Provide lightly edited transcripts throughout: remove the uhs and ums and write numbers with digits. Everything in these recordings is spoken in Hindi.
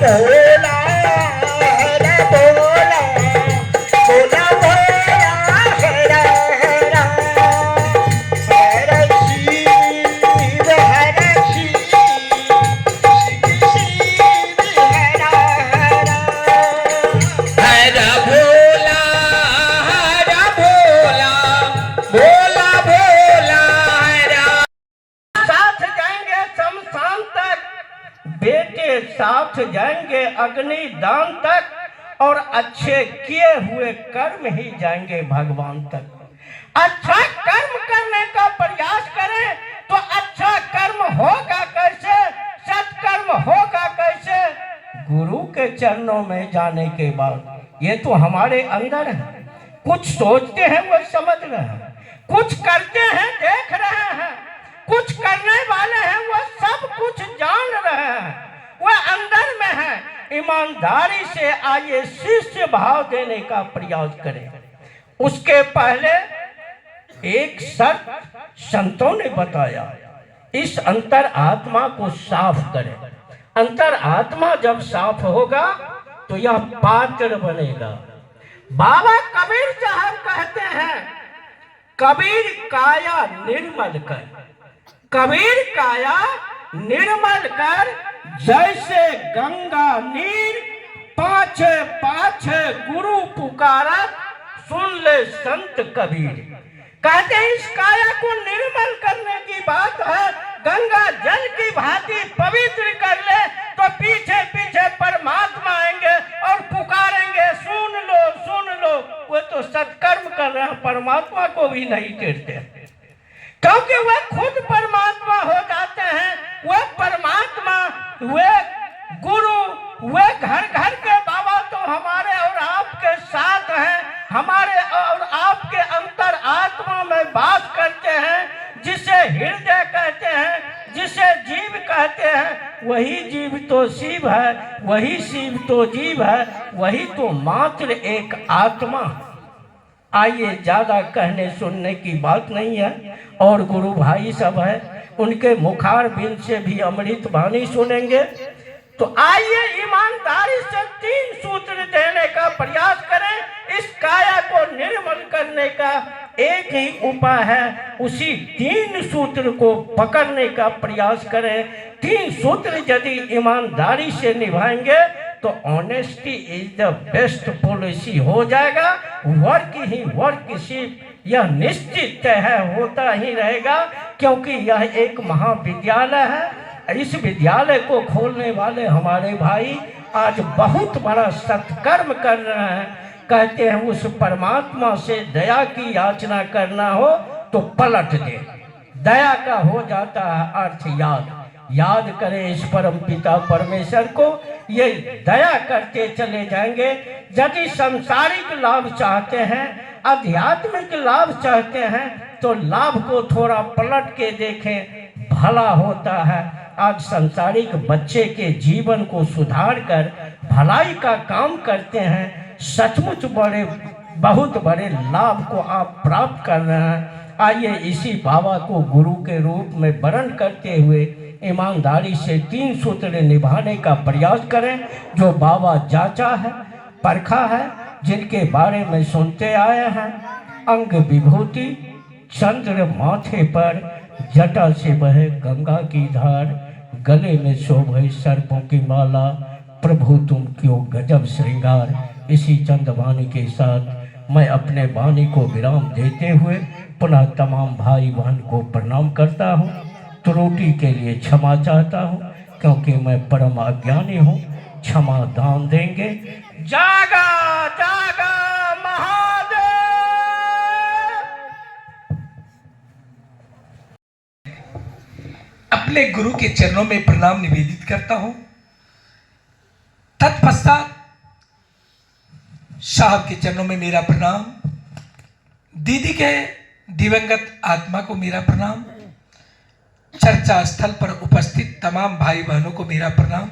भोला हरा भोला भोला भोला हरा हरा हर शिव हर शिव शिव शिव हरा हरा हरा भोला हरा भोला भोला भोला हरा। साथ जाएंगे शमशान तक, बेटे साथ जाएंगे अग्निदान तक, और अच्छे किए हुए कर्म ही जाएंगे भगवान तक। अच्छा कर्म करने का प्रयास करें तो अच्छा कर्म होगा कैसे, सत्कर्म होगा कैसे? गुरु के चरणों में जाने के बाद। ये तो हमारे अंदर है, कुछ सोचते हैं वो समझ रहे हैं, कुछ करते हैं देख रहे हैं, कुछ करने वाले हैं वो सब कुछ जान रहे हैं, वह अंदर में है। ईमानदारी से आइए शिष्य भाव देने का प्रयास करें। उसके पहले एक शर्त संतों ने बताया, इस अंतर आत्मा को साफ करें। अंतर आत्मा जब साफ होगा तो यह पात्र बनेगा। बाबा कबीर साहब कहते हैं, कबीर काया निर्मल कर, कबीर काया निर्मल कर, जैसे गंगा नीर पाछे पाछे गुरु पुकारत, सुन ले संत कबीर। कहते हैं इस काया को निर्मल करने की बात है, गंगा जल की भांति पवित्र कर ले तो पीछे पीछे परमात्मा आएंगे और पुकारेंगे, सुन लो सुन लो। वो तो सत्कर्म कर रहे हैं, परमात्मा को भी नहीं टेरते, क्योंकि वह खुद परमात्मा हो जाते हैं। वह परमात्मा, वह गुरु, वह घर घर के बाबा तो हमारे और आपके साथ हैं, हमारे और आपके अंतर आत्मा में वास करते हैं, जिसे हृदय कहते हैं, जिसे जीव कहते हैं। वही जीव तो शिव है, वही शिव तो जीव है, वही तो मात्र एक आत्मा। आइए, ज्यादा कहने सुनने की बात नहीं है, और गुरु भाई सब है, उनके मुखार बिंद से भी अमृत वाणी सुनेंगे। तो आइए ईमानदारी से 3 सूत्र देने का प्रयास करें। इस काया को निर्मल करने का एक ही उपाय है, उसी 3 सूत्र को पकड़ने का प्रयास करें। 3 सूत्र यदि ईमानदारी से निभाएंगे तो honesty is the best policy हो जाएगा। वर्क ही वर्कशिप, यह निश्चित है, होता ही रहेगा, क्योंकि यह एक महाविद्यालय है। इस विद्यालय को खोलने वाले हमारे भाई आज बहुत बड़ा सत्कर्म कर रहे हैं। कहते हैं उस परमात्मा से दया की याचना करना हो तो पलट दे, दया का हो जाता है अर्थ याद। याद करें इस परम पिता परमेश्वर को, ये दया करते चले जाएंगे। यदि सांसारिक लाभ चाहते हैं, आध्यात्मिक लाभ चाहते हैं, तो लाभ को थोड़ा पलट के देखें, भला होता है। आज सांसारिक बच्चे के जीवन को सुधार कर भलाई का काम करते हैं, सचमुच बहुत बड़े लाभ को आप प्राप्त कर रहे हैं। आइए इसी बाबा को गुरु के रूप में वरण करते हुए ईमानदारी से 3 सूत्र निभाने का प्रयास करें, जो बाबा जांचा है, परखा है, जिनके बारे में सुनते आए हैं। अंग विभूति, चंद्र माथे पर, जटा से बहे गंगा की धार, गले में शोभे सर्पों की माला, प्रभु तुम क्यों गजब श्रृंगार। इसी चंद वाणी के साथ मैं अपने वाणी को विराम देते हुए पुनः तमाम भाई बहन को प्रणाम करता हूँ। त्रुटि के लिए क्षमा चाहता हूँ, क्योंकि मैं परम अज्ञानी हूँ। क्षमा दान देंगे। जागा जागा महादेव। अपने गुरु के चरणों में प्रणाम निवेदित करता हूं। तत्पश्चात साहब के चरणों में मेरा प्रणाम, दीदी के दिवंगत आत्मा को मेरा प्रणाम, चर्चा स्थल पर उपस्थित तमाम भाई बहनों को मेरा प्रणाम।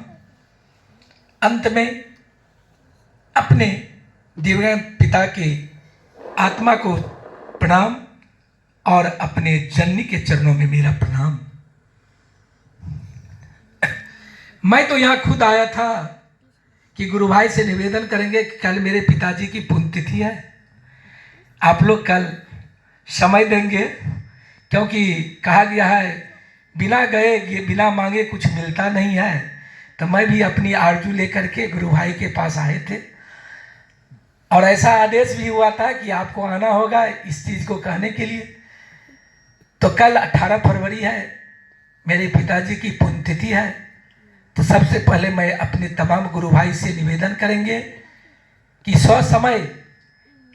अंत में अपने दिवंगत पिता के आत्मा को प्रणाम और अपने जननी के चरणों में मेरा प्रणाम। मैं तो यहां खुद आया था कि गुरु भाई से निवेदन करेंगे कि कल मेरे पिताजी की पुण्यतिथि है, आप लोग कल समय देंगे, क्योंकि कहा गया है बिना गए बिना मांगे कुछ मिलता नहीं है। तो मैं भी अपनी आरजू लेकर के गुरु भाई के पास आए थे और ऐसा आदेश भी हुआ था कि आपको आना होगा इस चीज़ को कहने के लिए। तो कल 18 फरवरी है, मेरे पिताजी की पुण्यतिथि है। तो सबसे पहले मैं अपने तमाम गुरु भाई से निवेदन करेंगे कि समय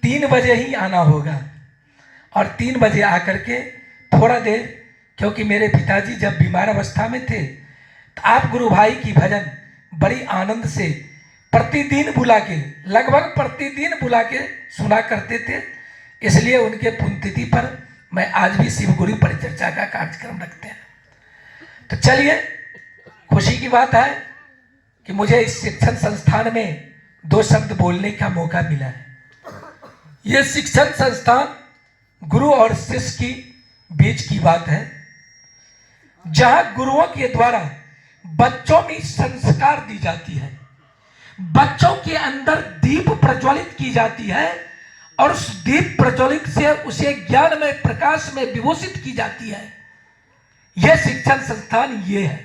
3 बजे ही आना होगा और 3 बजे आकर के थोड़ा देर, क्योंकि मेरे पिताजी जब बीमार अवस्था में थे तो आप गुरु भाई की भजन बड़ी आनंद से प्रतिदिन बुला के, लगभग प्रतिदिन बुला के सुना करते थे। इसलिए उनके पुण्यतिथि पर मैं आज भी शिव गुरु परिचर्चा का कार्यक्रम रखते हैं। तो चलिए, खुशी की बात है कि मुझे इस शिक्षण संस्थान में 2 शब्द बोलने का मौका मिला है। यह शिक्षण संस्थान गुरु और शिष्य की बीच की बात है, जहां गुरुओं के द्वारा बच्चों में संस्कार दी जाती है, बच्चों के अंदर दीप प्रज्वलित की जाती है और उस दीप प्रज्वलित से उसे ज्ञान में, प्रकाश में विभूषित की जाती है। यह शिक्षण संस्थान ये है।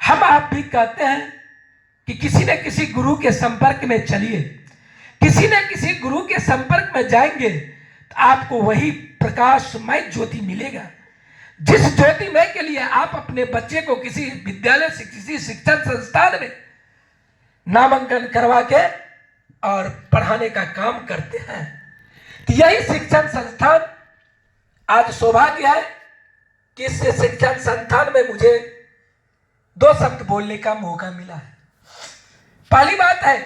हम आप भी कहते हैं कि किसी न किसी गुरु के संपर्क में चलिए, किसी न किसी गुरु के संपर्क में जाएंगे तो आपको वही प्रकाशमय ज्योति मिलेगा, जिस ज्योतिमय के लिए आप अपने बच्चे को किसी विद्यालय से, किसी शिक्षण संस्थान में नामांकन करवा के और पढ़ाने का काम करते हैं। तो यही शिक्षण संस्थान, आज सौभाग्य है कि इस शिक्षण संस्थान में मुझे 2 शब्द बोलने का मौका मिला है। पहली बात है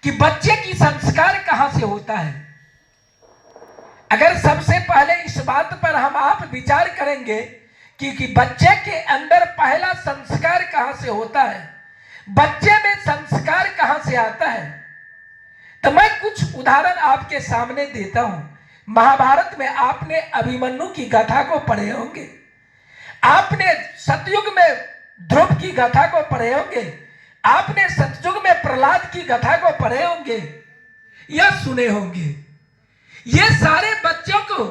कि बच्चे की संस्कार कहां से होता है। अगर सबसे पहले इस बात पर हम आप विचार करेंगे कि बच्चे के अंदर पहला संस्कार कहां से होता है, बच्चे में संस्कार कहां से आता है, तो मैं कुछ उदाहरण आपके सामने देता हूं। महाभारत में आपने अभिमन्यु की गाथा को पढ़े होंगे, आपने सतयुग में ध्रुव की गाथा को पढ़े होंगे, आपने सतयुग में प्रहलाद की गाथा को पढ़े होंगे या सुने होंगे। ये सारे बच्चों को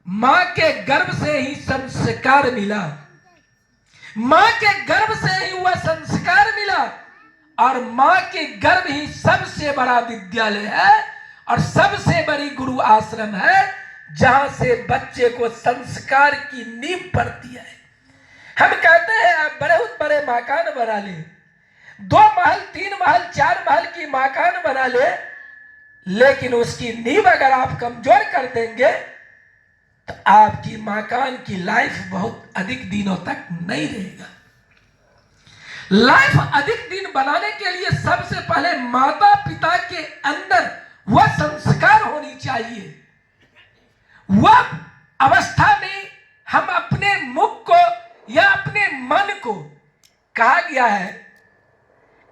मां के गर्भ से ही संस्कार मिला, मां के गर्भ से ही वह संस्कार मिला, और मां के गर्भ ही सबसे बड़ा विद्यालय है और सबसे बड़ी गुरु आश्रम है, जहां से बच्चे को संस्कार की नींव पड़ती है। हम कहते हैं आप बहुत बड़े मकान बना ले, 2 महल 3 महल 4 महल की मकान बना ले, लेकिन उसकी नींव अगर आप कमजोर कर देंगे तो आपकी मकान की लाइफ बहुत अधिक दिनों तक नहीं रहेगा। लाइफ अधिक दिन बनाने के लिए सबसे पहले माता पिता के अंदर वह संस्कार होनी चाहिए। वह अवस्था में हम अपने मुख को या अपने मन को, कहा गया है,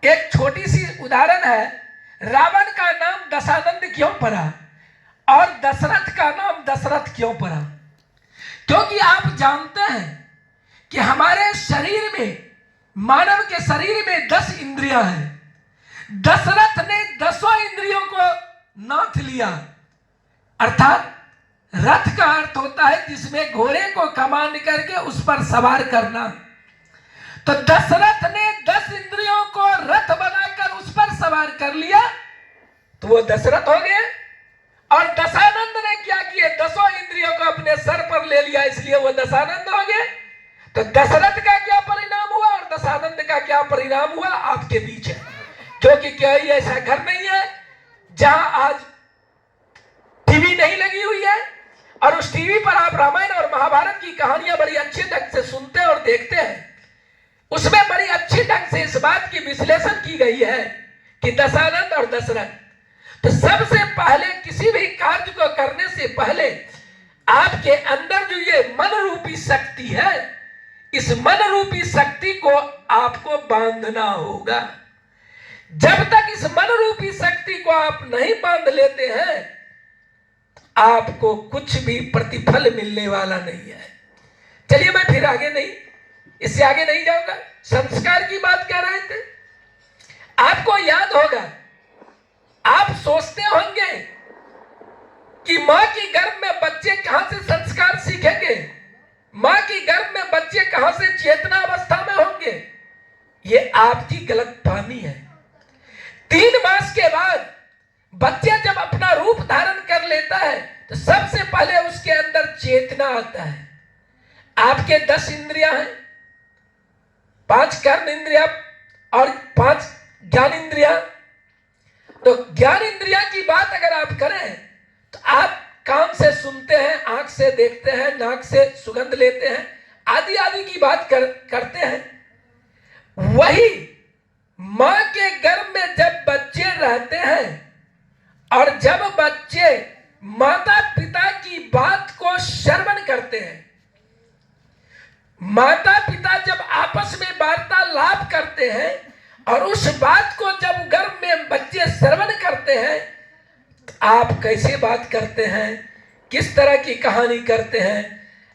एक छोटी सी उदाहरण है, रावण का नाम दशानंद क्यों पड़ा और दशरथ का नाम दशरथ क्यों पड़ा? क्योंकि आप जानते हैं कि हमारे शरीर में, मानव के शरीर में 10 इंद्रियां हैं। दशरथ ने 10 इंद्रियों को नाथ लिया, अर्थात रथ का अर्थ होता है जिसमें घोड़े को कमांड करके उस पर सवार करना। तो दशरथ ने 10 इंद्रियों को रथ बनाकर उस पर सवार कर लिया तो वो दशरथ हो गए। और दशानंद ने क्या किए, 10 इंद्रियों को अपने सर पर ले लिया, इसलिए वो दशानंद हो गए। तो दशरथ का क्या परिणाम हुआ और दशानंद का क्या परिणाम हुआ आपके बीच है। क्योंकि कोई ऐसा घर नहीं है जहां आज टीवी नहीं लगी हुई है और उस टीवी पर आप रामायण और महाभारत की कहानियां बड़ी अच्छे ढंग से सुनते और देखते हैं। उसमें बड़ी अच्छी ढंग से इस बात की विश्लेषण की गई है कि दशानंद और दशरथ। तो सबसे पहले किसी भी कार्य को करने से पहले आपके अंदर जो ये मन रूपी शक्ति है, इस मन रूपी शक्ति को आपको बांधना होगा। जब तक इस मन रूपी शक्ति को आप नहीं बांध लेते हैं, आपको कुछ भी प्रतिफल मिलने वाला नहीं है। चलिए, मैं फिर आगे नहीं, इससे आगे नहीं जाऊंगा। संस्कार की बात कह रहे थे। आपको याद होगा, आप सोचते होंगे कि मां की गर्भ में बच्चे कहां से संस्कार सीखेंगे, मां की गर्भ में बच्चे कहां से चेतना अवस्था में होंगे। ये आपकी गलतफहमी है। 3 मास के बाद बच्चे जब अपना रूप धारण कर लेता है तो सबसे पहले उसके अंदर चेतना आता है। आपके 10 इंद्रियां हैं, 5 कर्म इंद्रिया और 5 ज्ञान इंद्रिया। तो ज्ञान इंद्रिया की बात अगर आप करें तो आप कान से सुनते हैं, आंख से देखते हैं, नाक से सुगंध लेते हैं, आदि आदि की बात करते हैं। वही मां के गर्भ में जब बच्चे रहते हैं और जब बच्चे माता पिता की बात को श्रवण करते हैं, माता पिता जब आपस में वार्तालाप करते हैं और उस बात को जब गर्भ में बच्चे श्रवण करते हैं, आप कैसे बात करते हैं, किस तरह की कहानी करते हैं।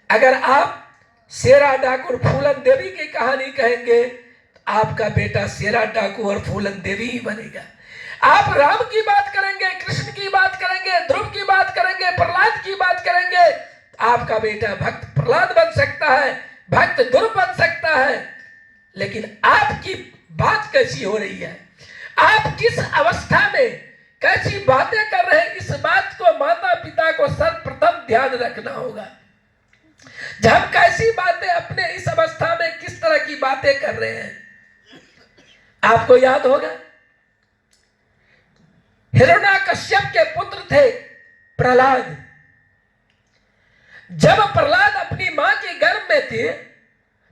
अगर आप शेरा डाकू और फूलन देवी की कहानी कहेंगे तो आपका बेटा शेरा डाकू और फूलन देवी ही बनेगा। आप राम की बात करेंगे, कृष्ण की बात करेंगे, ध्रुव की बात करेंगे, प्रहलाद की बात करेंगे, आपका बेटा भक्त प्रहलाद बन सकता है, भक्त ध्रुव बन सकता है। लेकिन आपकी बात कैसी हो रही है, आप किस अवस्था में कैसी बातें कर रहे हैं, इस बात को माता पिता को सर्वप्रथम ध्यान रखना होगा। जब कैसी बातें अपने इस अवस्था में किस तरह की बातें कर रहे हैं। आपको याद होगा हिरण्याकश्यप के पुत्र थे प्रहलाद। जब प्रहलाद अपनी मां के गर्भ में थे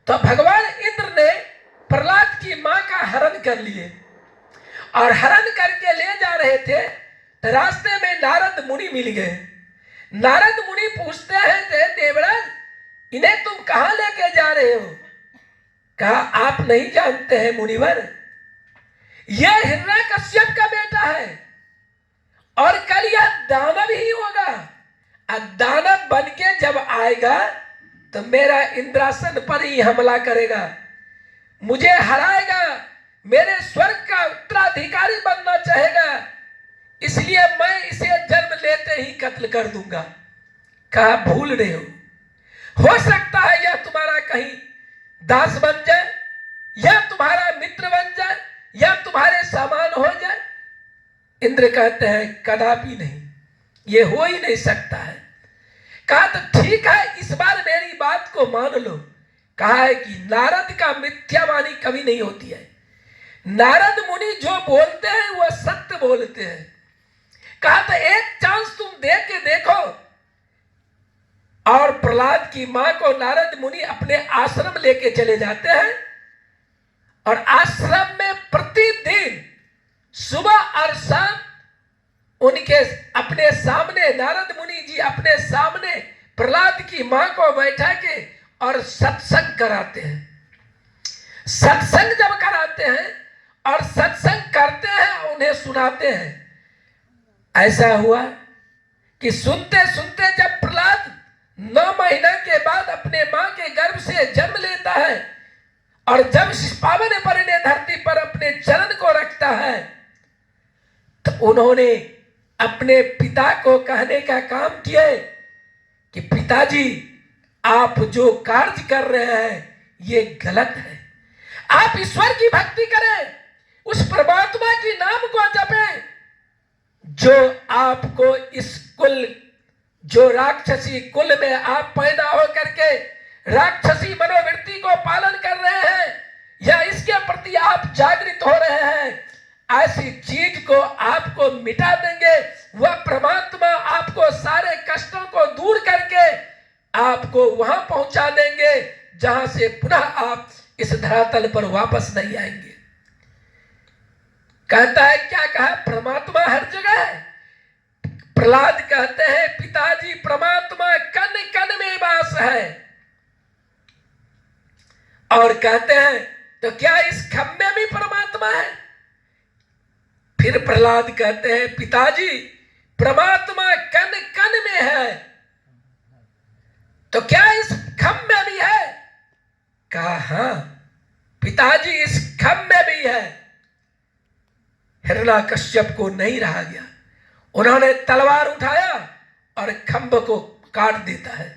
तो भगवान इंद्र ने प्रहलाद की मां का हरण कर लिए और हरण करके ले जा रहे थे तो रास्ते में नारद मुनि मिल गए। नारद मुनि पूछते हैं, देवराज इन्हें तुम कहां लेके जा रहे हो। कहा आप नहीं जानते हैं मुनिवर, यह हिरण्याकश्यप का बेटा है और कल यह दानव ही होगा। दानव बन के जब आएगा तो मेरा इंद्रासन पर ही हमला करेगा, मुझे हराएगा, मेरे स्वर्ग का उत्तराधिकारी बनना चाहेगा, इसलिए मैं इसे जन्म लेते ही कत्ल कर दूंगा। कहा भूल रहे हो सकता है यह तुम्हारा कहीं दास बन जाए या तुम्हारा मित्र बन जाए या तुम्हारे सामान हो जाए। इंद्र कहते हैं कदापि नहीं, ये हो ही नहीं सकता है। कहा तो ठीक है, इस बार मेरी बात को मान लो। कहा है कि नारद का मिथ्यावाणी कभी नहीं होती है, नारद मुनि जो बोलते हैं वह सत्य बोलते हैं। कहा तो एक चांस तुम दे के देखो। और प्रहलाद की मां को नारद मुनि अपने आश्रम लेके चले जाते हैं और आश्रम में प्रतिदिन सुबह और शाम उनके अपने सामने नारद मुनि जी अपने सामने प्रहलाद की मां को बैठा के और सत्संग कराते हैं। सत्संग जब कराते हैं और सत्संग करते हैं, उन्हें सुनाते हैं। ऐसा हुआ कि सुनते सुनते जब प्रहलाद 9 महीना के बाद अपने मां के गर्भ से जन्म लेता है और जब इस पावन परिणय धरती पर अपने चरण को रखता है तो उन्होंने अपने पिता को कहने का काम किया कि पिताजी आप जो कार्य कर रहे हैं ये गलत है। आप ईश्वर की भक्ति करें, उस परमात्मा की नाम को जपें जो आपको इस कुल, जो राक्षसी कुल में आप पैदा होकर के राक्षसी मनोवृत्ति को पालन कर रहे हैं या इसके प्रति आप जागृत हो रहे हैं, ऐसी चीज को आपको मिटा देंगे। वह परमात्मा आपको सारे कष्टों को दूर करके आपको वहां पहुंचा देंगे जहां से पुनः आप इस धरातल पर वापस नहीं आएंगे। कहता है क्या कहा, परमात्मा हर जगह है। प्रहलाद कहते हैं पिताजी परमात्मा कण कण में वास है। और कहते हैं तो क्या इस खम्भ में भी परमात्मा है। फिर प्रहलाद कहते हैं पिताजी परमात्मा कण कण में है, तो क्या इस खम्भ में भी है। कहा हां पिताजी इस खम्भ में भी है। हिरण्यकश्यप को नहीं रहा गया। उन्होंने तलवार उठाया और खंभ को काट देता है।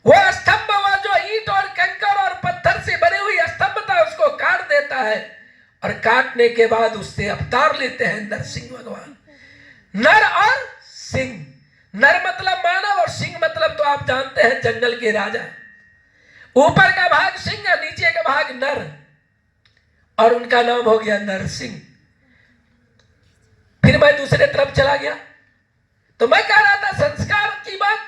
वो स्तंभ, वो जो ईंट और कंकर और पत्थर से बने हुई स्तंभ था, उसको काट देता है और काटने के बाद उससे अवतार लेते हैं नरसिंह भगवान। नर और सिंह, नर मतलब मानव और सिंह मतलब तो आप जानते हैं जंगल के राजा। ऊपर का भाग सिंह है, नीचे का भाग नर, और उनका नाम हो गया नरसिंह। फिर मैं दूसरे तरफ चला गया तो मैं कह रहा था संस्कार की बात।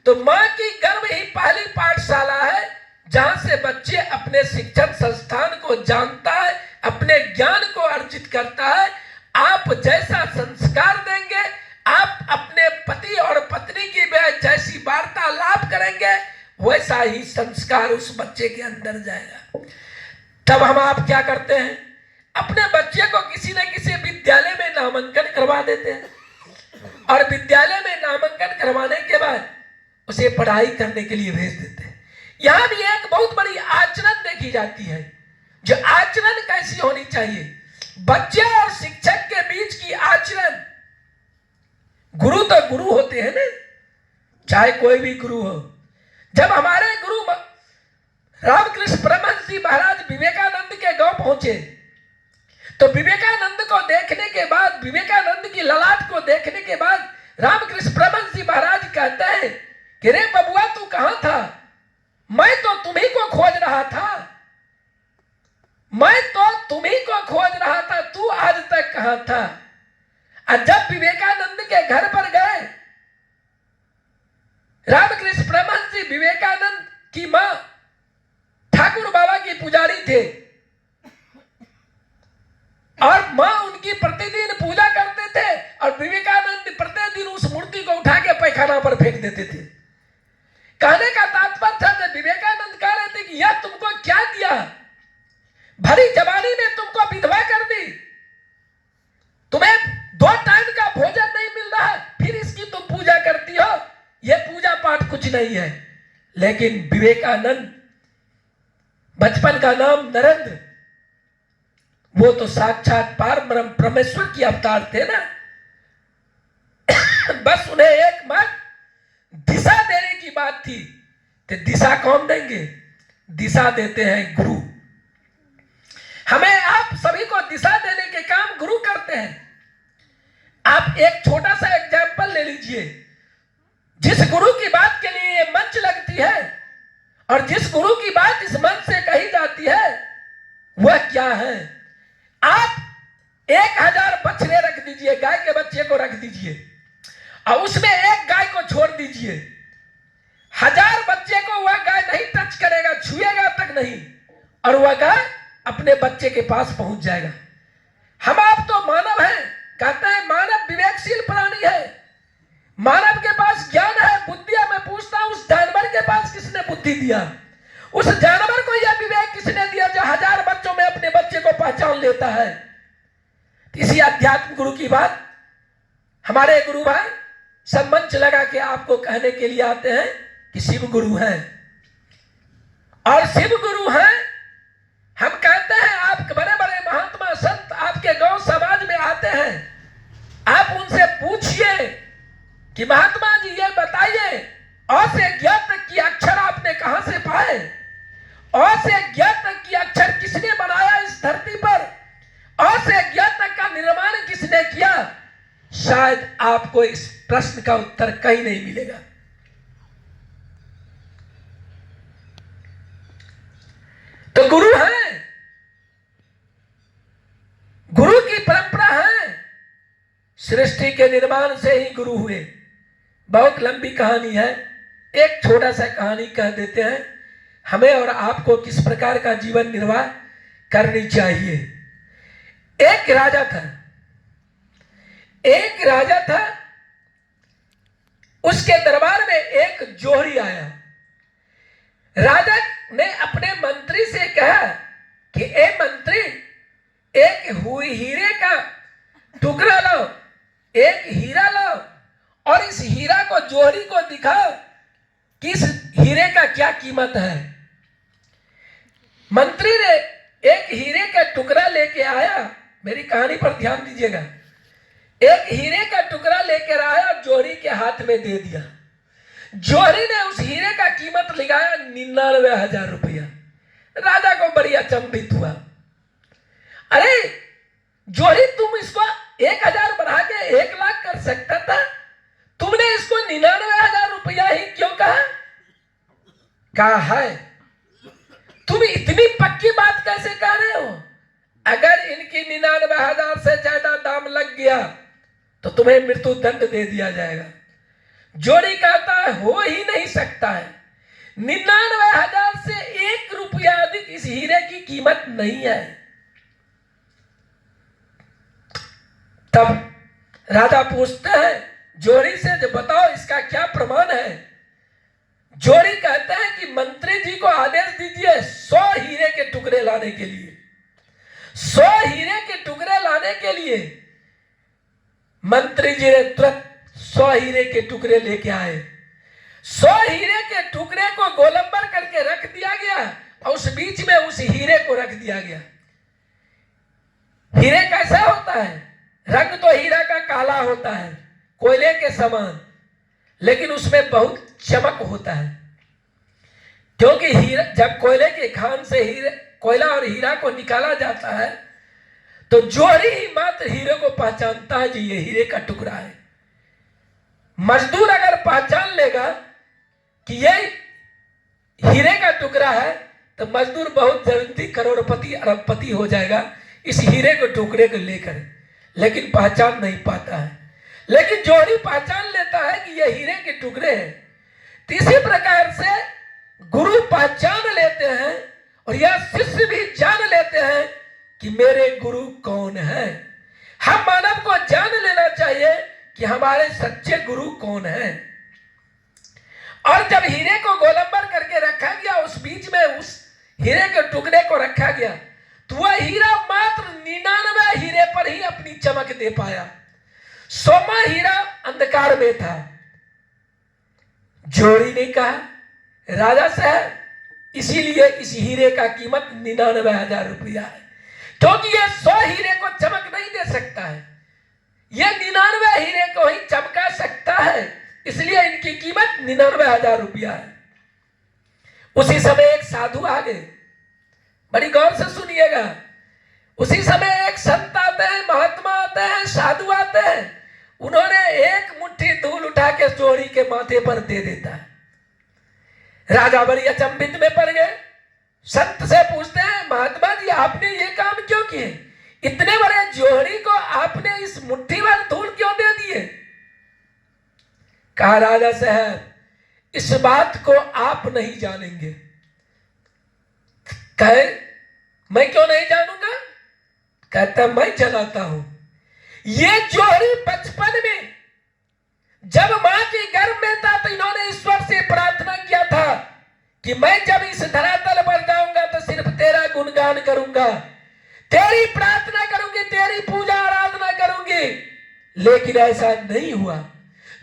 तो मां की गर्भ ही पहली पाठशाला है जहां से बच्चे अपने शिक्षण संस्थान को जानता है, अपने ज्ञान को अर्जित करता है। आप जैसा संस्कार देंगे, आप अपने पति और पत्नी की जैसी वार्तालाप करेंगे, वैसा ही संस्कार उस बच्चे के अंदर जाएगा। तब हम आप क्या करते हैं, अपने बच्चे को किसी न किसी विद्यालय में नामांकन करवा देते हैं और विद्यालय में नामांकन करवाने के बाद उसे पढ़ाई करने के लिए भेज देते हैं। यहां भी एक बहुत बड़ी आचरण देखी जाती है, जो आचरण कैसी होनी चाहिए। बच्चे और शिक्षक के बीच की आचरण, गुरु तो गुरु होते हैं ना, चाहे कोई भी गुरु हो। जब हमारे गुरु रामकृष्ण परमहंस जी महाराज विवेकानंद के गांव पहुंचे तो विवेकानंद को देखने के बाद, विवेकानंद की ललाट को देखने के बाद रामकृष्ण परमहंस जी महाराज कहते हैं कि रे बबुआ तू कहां था? मैं तो तुम्ही को खोज रहा था, मैं तो तुम्ही को खोज रहा था, तू आज तक कहां था? और जब विवेकानंद के घर पर गए, रामकृष्ण परमहंस जी विवेकानंद की मां ठाकुर बाबा की पुजारी थे और मां उनकी प्रतिदिन पूजा करते थे और विवेकानंद प्रतिदिन उस मूर्ति को उठा के पैखाना पर फेंक देते थे। कहने का तात्पर्य था कि विवेकानंद कह रहे थे कि यह तुमको क्या दिया, भरी जवानी में तुमको विधवा कर दी, तुम्हें 2 टाइम का भोजन नहीं मिल रहा, फिर इसकी तुम पूजा करती हो, यह पूजा पाठ कुछ नहीं है। लेकिन विवेकानंद, बचपन का नाम नरेंद्र, वो तो साक्षात पारब्रह्म परमेश्वर की अवतार थे ना। बस उन्हें एक मत दिशा देने की बात थी। तो दिशा कौन देंगे? दिशा देते हैं गुरु। हमें आप सभी को दिशा देने के काम गुरु करते हैं। आप एक छोटा सा एग्जाम्पल ले लीजिए। जिस गुरु की बात के लिए ये मंच लगती है और जिस गुरु की बात इस मंच से कही जाती है, वह क्या है? आप 1000 बछड़े रख दीजिए, गाय के बच्चे को रख दीजिए और उसमें एक गाय को छोड़ दीजिए। 1000 बच्चे को वह गाय नहीं टच करेगा, छुएगा तक नहीं, और वह गाय अपने बच्चे के पास पहुंच जाएगा। हम आप तो मानव हैं, कहते हैं मानव विवेकशील प्राणी है, मानव के पास ज्ञान है, बुद्धि है। मैं पूछता हूं उस जानवर के पास किसने बुद्धि दिया? उस जानवर को यह विवेक किसने दिया जो 1000 बच्चों में अपने बच्चे को पहचान लेता है? इसी अध्यात्म गुरु की बात हमारे गुरु भाई सब मंच लगा के आपको कहने के लिए आते हैं कि शिव गुरु हैं। और शिव गुरु हैं, हम कहते हैं आप बड़े बड़े महात्मा संत आपके गांव समाज में आते हैं, आप उनसे पूछिए कि महात्मा जी ये बताइए, अ से ज्ञ तक की अक्षर आपने कहां से पाए? अ से ज्ञ तक की अक्षर किसने बनाया इस धरती पर? अ से ज्ञ तक का निर्माण किसने किया? शायद आपको इस प्रश्न का उत्तर कहीं नहीं मिलेगा। तो गुरु है, गुरु की परंपरा है। सृष्टि के निर्माण से ही गुरु हुए। बहुत लंबी कहानी है, एक छोटा सा कहानी कह देते हैं। हमें और आपको किस प्रकार का जीवन निर्वाह करनी चाहिए। एक राजा था, एक राजा था, उसके दरबार में एक जोहरी आया। राजा ने अपने मंत्री से कहा कि ए मंत्री, एक हीरे का टुकड़ा लाओ, एक हीरा लाओ और इस हीरा को जोहरी को दिखाओ कि इस हीरे का क्या कीमत है। मंत्री ने एक हीरे का टुकड़ा लेके आया मेरी कहानी पर ध्यान दीजिएगा। एक हीरे का टुकड़ा लेकर आया और जोहरी के हाथ में दे दिया। जोहरी ने उस हीरे का कीमत लगाया 99,000 रुपया। राजा को बड़ी अचंभित हुआ। अरे जोहरी, तुम इसको 1,000 बढ़ा के 1,00,000 कर सकता था, तुमने इसको 99,000 रुपया ही क्यों कहा? कहा है तुम इतनी पक्की बात कैसे कह रहे हो? अगर इनकी 99,000 से ज्यादा दाम लग गया तो तुम्हें मृत्यु दंड दे दिया जाएगा। जोहरी कहता है हो ही नहीं सकता है, 99,000 से 1 रुपया अधिक इस हीरे की कीमत नहीं है। तब राजा पूछते हैं जोहरी से, जो बताओ इसका क्या प्रमाण है? जोहरी कहते हैं कि मंत्री जी को आदेश दीजिए 100 हीरे के टुकड़े लाने के लिए। 100 हीरे के टुकड़े लाने के लिए मंत्री जी ने तुरंत 100 हीरे के टुकड़े लेके आए। 100 हीरे के टुकड़े को गोलंबर करके रख दिया गया और उस बीच में उस हीरे को रख दिया गया। हीरे कैसा होता है? रंग तो हीरा का काला होता है, कोयले के समान, लेकिन उसमें बहुत चमक होता है। क्योंकि हीरा, जब कोयले के खान से कोयला और हीरा को निकाला जाता है तो जोहरी ही मात्र हीरे को पहचानता है जी ये हीरे का टुकड़ा है। मजदूर अगर पहचान लेगा कि ये हीरे का टुकड़ा है तो मजदूर बहुत जल्दी करोड़पति अरबपति हो जाएगा इस हीरे के टुकड़े को लेकर, लेकिन पहचान नहीं पाता है। लेकिन जोहरी पहचान लेता है कि ये हीरे के टुकड़े हैं। इसी प्रकार से गुरु पहचान लेते हैं और यह शिष्य भी जान लेते हैं कि मेरे गुरु कौन है। हम मानव को जान लेना चाहिए कि हमारे सच्चे गुरु कौन है। और जब हीरे को गोलंबर करके रखा गया, उस बीच में उस हीरे के टुकड़े को रखा गया, तो वह हीरा मात्र 99 हीरे पर ही अपनी चमक दे पाया। 100वां हीरा अंधकार में था। जोहरी ने कहा राजा साहब, इसीलिए इस हीरे का कीमत 99,000 रुपया है, क्योंकि ये 100 हीरे को चमक नहीं दे सकता है, ये 99 हीरे को ही चमका सकता है, इसलिए इनकी कीमत 99,000 रुपया है। उसी समय एक साधु आ गए, बड़ी गौर से सुनिएगा। उसी समय एक संत आते हैं, महात्मा आते हैं, साधु आते हैं। उन्होंने एक मुट्ठी धूल उठा के जोहरी के माथे पर दे देता है। राजा बड़ी अचंभित में पड़ गए। संत से पूछते हैं महात्मा जी आपने ये काम क्यों किए? इतने बड़े जोहरी को आपने इस मुट्ठी भर धूल क्यों दे दिए? कहा राजा साहब, इस बात को आप नहीं जानेंगे। कहे मैं क्यों नहीं जानूंगा? कहता मैं जनाता हूं। ये जोहरी बचपन में जब मां के गर्भ में था तो इन्होंने ईश्वर से प्रार्थना किया था कि मैं जब इस धरातल पर जाऊंगा तो सिर्फ तेरा गुणगान करूंगा, तेरी प्रार्थना करूंगी, तेरी पूजा आराधना करूंगी। लेकिन ऐसा नहीं हुआ।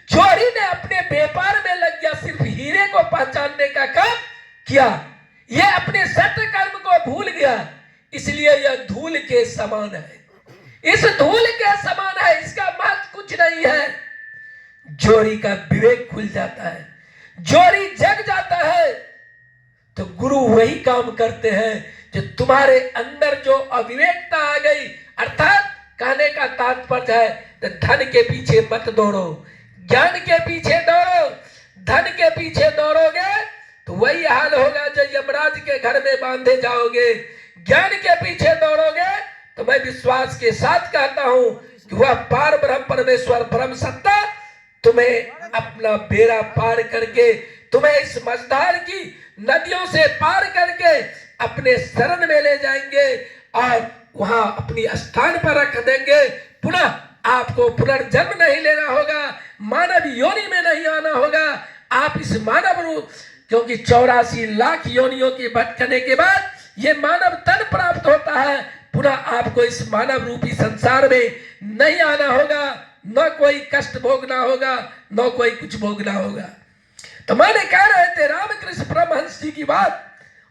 जोहरी ने अपने व्यापार में लग गया, सिर्फ हीरे को पहचानने का काम किया। यह अपने सत्य कर्म को भूल गया, इसलिए यह धूल के समान है। इस धूल के समान है, इसका महत्व कुछ नहीं है। जोहरी का विवेक खुल जाता है, जोहरी जग जाता है, तो गुरु वही काम करते हैं जो तुम्हारे अंदर जो अविवेकता आ गई, अर्थात कहने का तात्पर्य है तो धन के पीछे मत दौड़ो, ज्ञान के पीछे दौड़ो। धन के पीछे दौड़ोगे तो वही हाल होगा जो यमराज के घर में बांधे जाओगे। ज्ञान के पीछे दौड़ोगे तो मैं विश्वास के साथ कहता हूं कि वह पार ब्रह्म परमेश्वर परम सत्ता तुम्हें अपना बेड़ा पार करके, तुम्हें इस मझधार की नदियों से पार करके अपने शरण में ले जाएंगे और वहां अपनी स्थान पर रख देंगे। पुनः आपको पुनर्जन्म नहीं लेना होगा, मानव योनि में नहीं आना होगा। आप इस मानव रूप, क्योंकि 84 लाख योनियों के भटकने के बाद ये मानव तन प्राप्त होता है, पुनः आपको इस मानव रूपी संसार में नहीं आना होगा, न कोई कष्ट भोगना होगा, न कोई कुछ भोगना होगा। तो मैंने कह रहे थे रामकृष्ण परमहंस जी की बात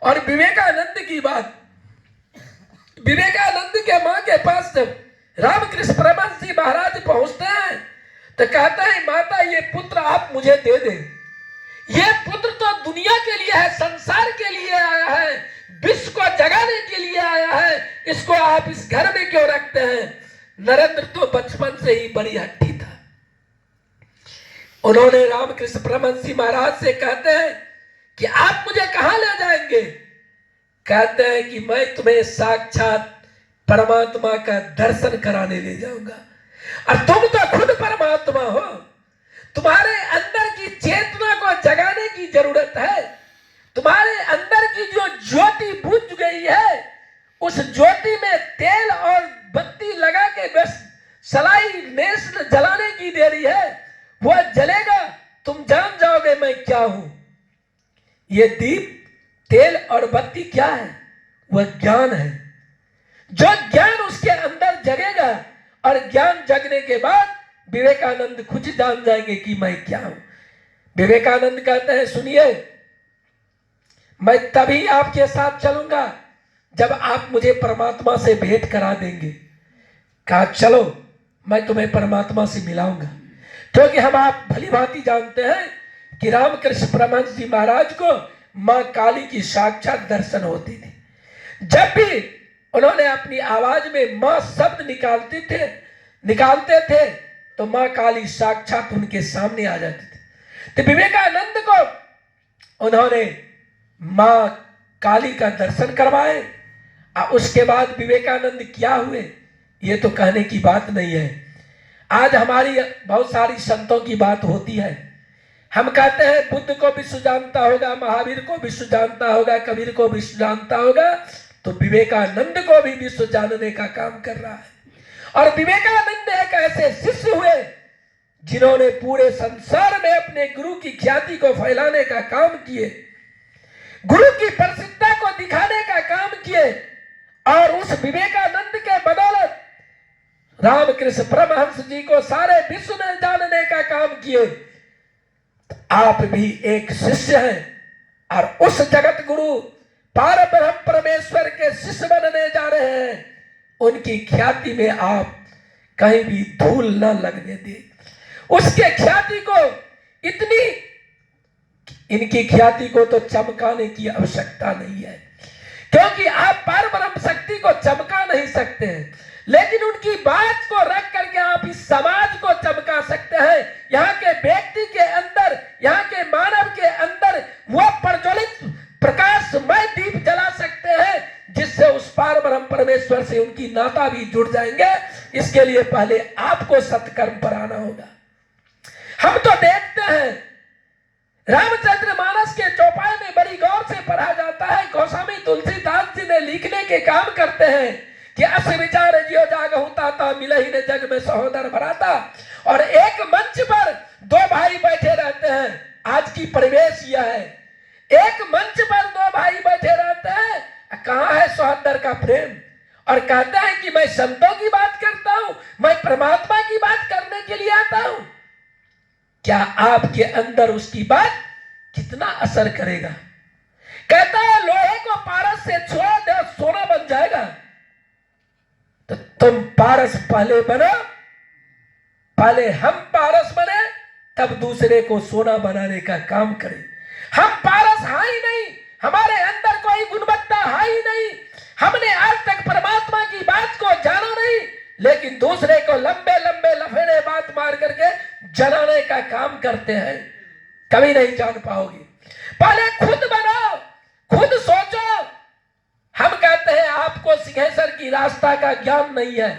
और विवेकानंद की बात। विवेकानंद के माँ के पास जब रामकृष्ण परमहंस जी महाराज पहुंचते हैं तो कहते हैं माता ये पुत्र आप मुझे दे दें। ये पुत्र तो दुनिया के लिए है, संसार के लिए आया है, विश्व को जगाने के लिए आया है, इसको आप इस घर में क्यों रखते हैं? नरेंद्र तो बचपन से ही बड़ी हट्टी था। उन्होंने रामकृष्ण परमहंस जी महाराज से कहते हैं कि आप मुझे कहां ले जाएंगे? कहते हैं कि मैं तुम्हें साक्षात परमात्मा का दर्शन कराने ले जाऊंगा। और तुम तो खुद परमात्मा हो, तुम्हारे अंदर की चेतना को जगाने की जरूरत है। तुम्हारे अंदर की जो ज्योति बुझ गई है, उस ज्योति में तेल और बत्ती लगा के बस सलाई नेस जलाने की देरी है, वह जलेगा, तुम जान जाओगे मैं क्या हूं। ये दीप, तेल और बत्ती क्या है? वह ज्ञान है। जो ज्ञान उसके अंदर जगेगा और ज्ञान जगने के बाद विवेकानंद खुद जान जाएंगे कि मैं क्या हूं। विवेकानंद कहते हैं सुनिए, मैं तभी आपके साथ चलूंगा जब आप मुझे परमात्मा से भेंट करा देंगे। कहा चलो मैं तुम्हें परमात्मा से मिलाऊंगा। क्योंकि हम आप भली भांति जानते हैं कि रामकृष्ण परमहंस जी महाराज को मां काली की साक्षात दर्शन होती थी। जब भी उन्होंने अपनी आवाज में मां शब्द निकालते थे तो मां काली साक्षात उनके सामने आ जाती थी। तो विवेकानंद को उन्होंने मां काली का दर्शन करवाए और उसके बाद विवेकानंद क्या हुए ये तो कहने की बात नहीं है। आज हमारी बहुत सारी संतों की बात होती है। हम कहते हैं बुद्ध को विश्व जानता होगा, महावीर को विश्व जानता होगा, कबीर को विश्व जानता होगा, तो विवेकानंद को भी विश्व जानने का काम कर रहा है। और विवेकानंद एक ऐसे शिष्य हुए जिन्होंने पूरे संसार में अपने गुरु की ख्याति को फैलाने का काम किए, गुरु की प्रसिद्धता को दिखाने का काम किए, और उस विवेकानंद के बदौलत रामकृष्ण परमहंस जी को सारे विश्व में जानने का काम किए। आप भी एक शिष्य हैं और उस जगत गुरु पार ब्रह्म परमेश्वर के शिष्य बनने जा रहे हैं। उनकी ख्याति में आप कहीं भी धूल न लगने दे। उसके ख्याति को इनकी ख्याति को तो चमकाने की आवश्यकता नहीं है, क्योंकि आप पार ब्रह्म शक्ति को चमका नहीं सकते हैं, लेकिन उनकी बात को रख करके आप इस समाज को चमका सकते हैं। यहाँ के व्यक्ति के अंदर, यहाँ के मानव के अंदर वो प्रज्वलित प्रकाशमय दीप जला सकते हैं, जिससे उस पार ब्रह्म परमेश्वर से उनकी नाता भी जुड़ जाएंगे। इसके लिए पहले आपको सत्कर्म पर आना होगा। हम तो देखते हैं रामचरितमानस के चौपाई में बड़ी गौर से पढ़ा जाता है। गोस्वामी तुलसीदास जी ने लिखने के काम करते हैं कि अस विचार जियो जागहु ताता, मिलहि न जग में सहोदर भराता। और एक मंच पर दो भाई बैठे रहते हैं। आज की परिवेश यह है, एक मंच पर दो भाई बैठे रहते हैं, कहां है सहोदर का प्रेम? और कहता है कि मैं संतों की बात करता हूं, मैं परमात्मा की बात करने के लिए आता हूं। क्या आपके अंदर उसकी बात कितना असर करेगा? कहता है लोहे को पारस से छुआ दे सोना बन जाएगा। तो तुम पारस पहले बनो, पहले हम पारस बने, तब दूसरे को सोना बनाने का काम करें। हम पारस है ही नहीं, हमारे अंदर कोई गुणवत्ता है ही नहीं। हमने आज तक परमात्मा की बात को जाना नहीं, लेकिन दूसरे को लंबे लंबे लफेड़े बात मार करके जलाने का काम करते हैं। कभी नहीं जान पाओगे। पहले खुद बनो, खुद सोचो। हम कहते हैं आपको सिंहेश्वर की रास्ता का ज्ञान नहीं है।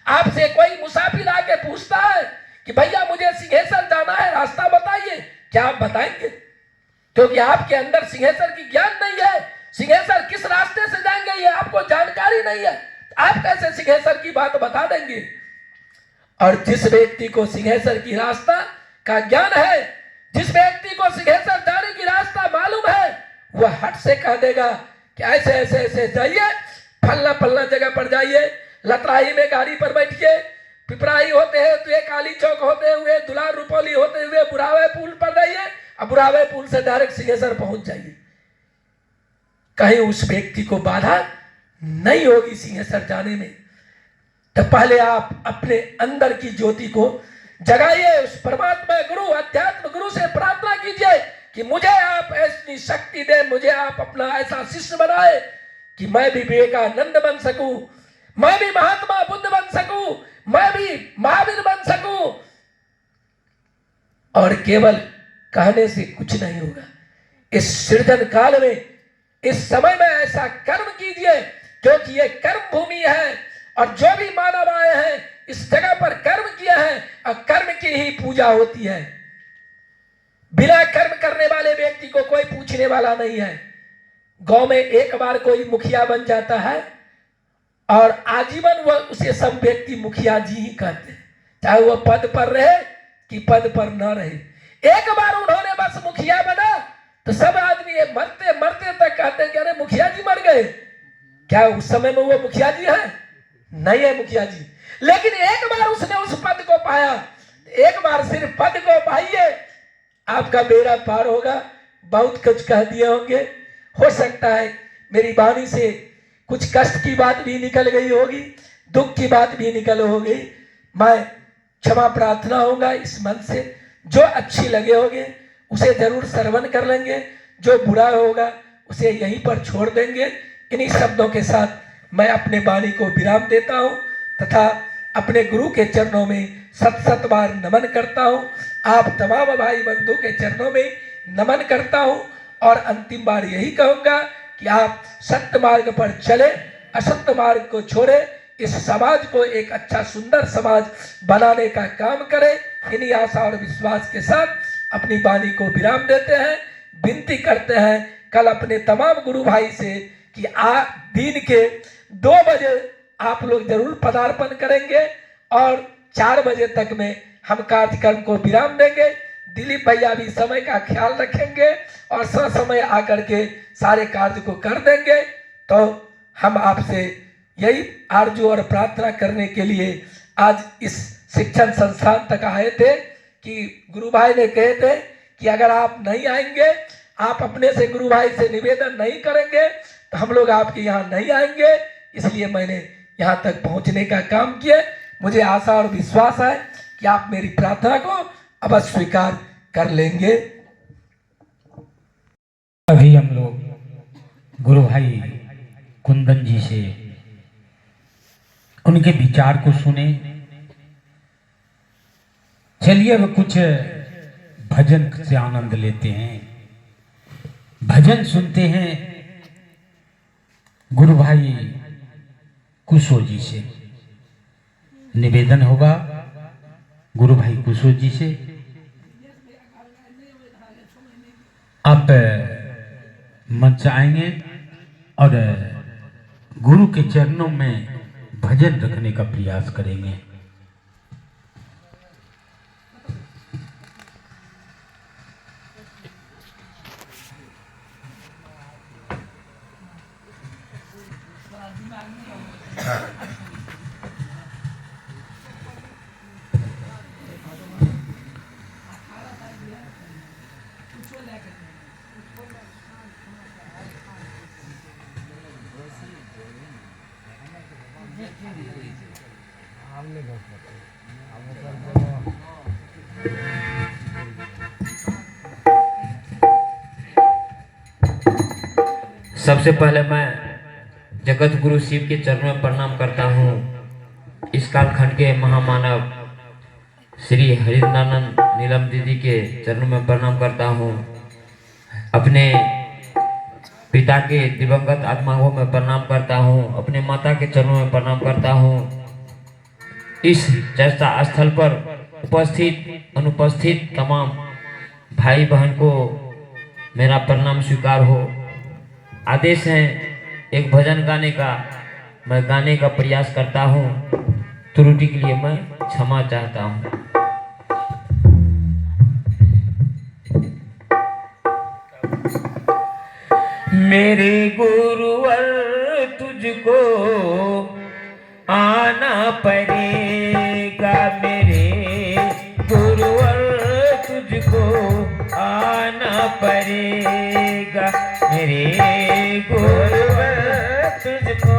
आपसे कोई मुसाफिर आके पूछता है कि भैया मुझे सिंहेश्वर जाना है, रास्ता बताइए, क्या आप बताएंगे? क्योंकि आपके अंदर सिंहेश्वर की ज्ञान नहीं है। सिंहेश्वर किस रास्ते से जाएंगे ये आपको जानकारी नहीं है, आप कैसे सिंहेश्वर की बात बता देंगे? और जिस व्यक्ति को सिंहेश्वर की रास्ता का ज्ञान है, जिस व्यक्ति को सिंहेश्वर जाने की रास्ता मालूम है, वह हट से कह देगा कि ऐसे ऐसे ऐसे जाइए, फलना फलना जगह पर जाइए, लतराई में गाड़ी पर बैठिए, पिपराई होते हैं तो ये काली चौक होते हुए, दुलार रुपौली होते हुए बुढ़ावे पुल पर जाइए, अब बुढ़ावे पुल से डायरेक्ट सिंहेश्वर पहुंच जाइए। कहीं उस व्यक्ति को बाधा नहीं होगी सिंहेश्वर जाने में, तो पहले आप अपने अंदर की ज्योति को जगाइए। उस परमात्मा गुरु, अध्यात्म गुरु से प्रार्थना कीजिए कि मुझे आप ऐसी शक्ति दे, मुझे आप अपना ऐसा शिष्य बनाए कि मैं भी विवेकानंद बन सकूं, मैं भी महात्मा बुद्ध बन सकूं, मैं भी महावीर बन सकूं। और केवल कहने से कुछ नहीं होगा। इस सृजन काल में, इस समय में ऐसा कर्म कीजिए, क्योंकि ये कर्म भूमि है और जो भी मानव आए हैं इस जगह पर कर्म किया है और कर्म की ही पूजा होती है। बिना कर्म करने वाले व्यक्ति को कोई पूछने वाला नहीं है। गांव में एक बार कोई मुखिया बन जाता है और आजीवन वह उसे सब व्यक्ति मुखिया जी ही कहते हैं, चाहे वह पद पर रहे कि पद पर न रहे। एक बार उन्होंने बस मुखिया बना तो सब आदमी मरते मरते तक कहते हैं कि अरे मुखिया जी मर गए। क्या उस समय में वो मुखिया जी है? नहीं है मुखिया जी। लेकिन एक बार उसने उस पद को पाया, एक बार सिर्फ पद को पाइए, आपका बेड़ा पार होगा। बहुत कुछ कह दिए होंगे, हो सकता है मेरी वाणी से कुछ कष्ट की बात भी निकल गई होगी, दुख की बात भी निकल होगी। मैं क्षमा प्रार्थना होगा इस मन से। जो अच्छी लगे होगे उसे जरूर श्रवण कर लेंगे, जो बुरा होगा उसे यहीं पर छोड़ देंगे। इन्हीं शब्दों के साथ मैं अपने वाणी को विराम देता हूं तथा अपने गुरु के चरणों में सत सत बार नमन करता हूं। आप तमाम भाई बंधु के चरणों में नमन करता हूं और अंतिम बार यही कहूंगा कि आप सत्य मार्ग पर चले, असत्य मार्ग को छोड़े, इस समाज को एक अच्छा सुंदर समाज बनाने का काम करें। इन्हीं आशा और विश्वास के साथ अपनी वाणी को विराम देते हैं। विनती करते हैं कल अपने तमाम गुरु भाई से कि दिन के 2 बजे आप लोग जरूर पदार्पण करेंगे और 4 बजे तक में हम कार्यक्रम को विराम देंगे। दिलीप भैया भी समय का ख्याल रखेंगे और समय आकर के सारे कार्य को कर देंगे। तो हम आपसे यही आरजू और प्रार्थना करने के लिए आज इस शिक्षण संस्थान तक आए थे कि गुरु भाई ने कहे थे कि अगर आप नहीं आएंगे, आप अपने से गुरु भाई से निवेदन नहीं करेंगे तो हम लोग आपके यहाँ नहीं आएंगे। इसलिए मैंने यहाँ तक पहुँचने का काम किया। मुझे आशा और विश्वास है कि आप मेरी प्रार्थना को अवश्य स्वीकार कर लेंगे। अभी हम लोग गुरु भाई कुंदन जी से उनके विचार को सुने। चलिए अब कुछ भजन से आनंद लेते हैं, भजन सुनते हैं गुरु भाई कुशो जी से। निवेदन होगा गुरु भाई कुशो जी से, आप मंच आएंगे और गुरु के चरणों में भजन रखने का प्रयास करेंगे। सबसे पहले मैं जगत गुरु शिव के चरणों में प्रणाम करता हूँ। इस कालखंड के महामानव श्री हरिनानंद नीलम दीदी के चरणों में प्रणाम करता हूँ। अपने पिता के दिवंगत आत्माओं में प्रणाम करता हूँ। अपने माता के चरणों में प्रणाम करता हूँ। इस चर्चा स्थल पर उपस्थित अनुपस्थित तमाम भाई बहन को मेरा प्रणाम स्वीकार हो। आदेश है एक भजन गाने का, मैं गाने का प्रयास करता हूँ। त्रुटि के लिए मैं क्षमा चाहता हूँ। मेरे गुरुवर तुझको आना पड़ेगा, मेरे गुरुवर तुझको आना पड़ेगा, मेरे गुरुवर तुझको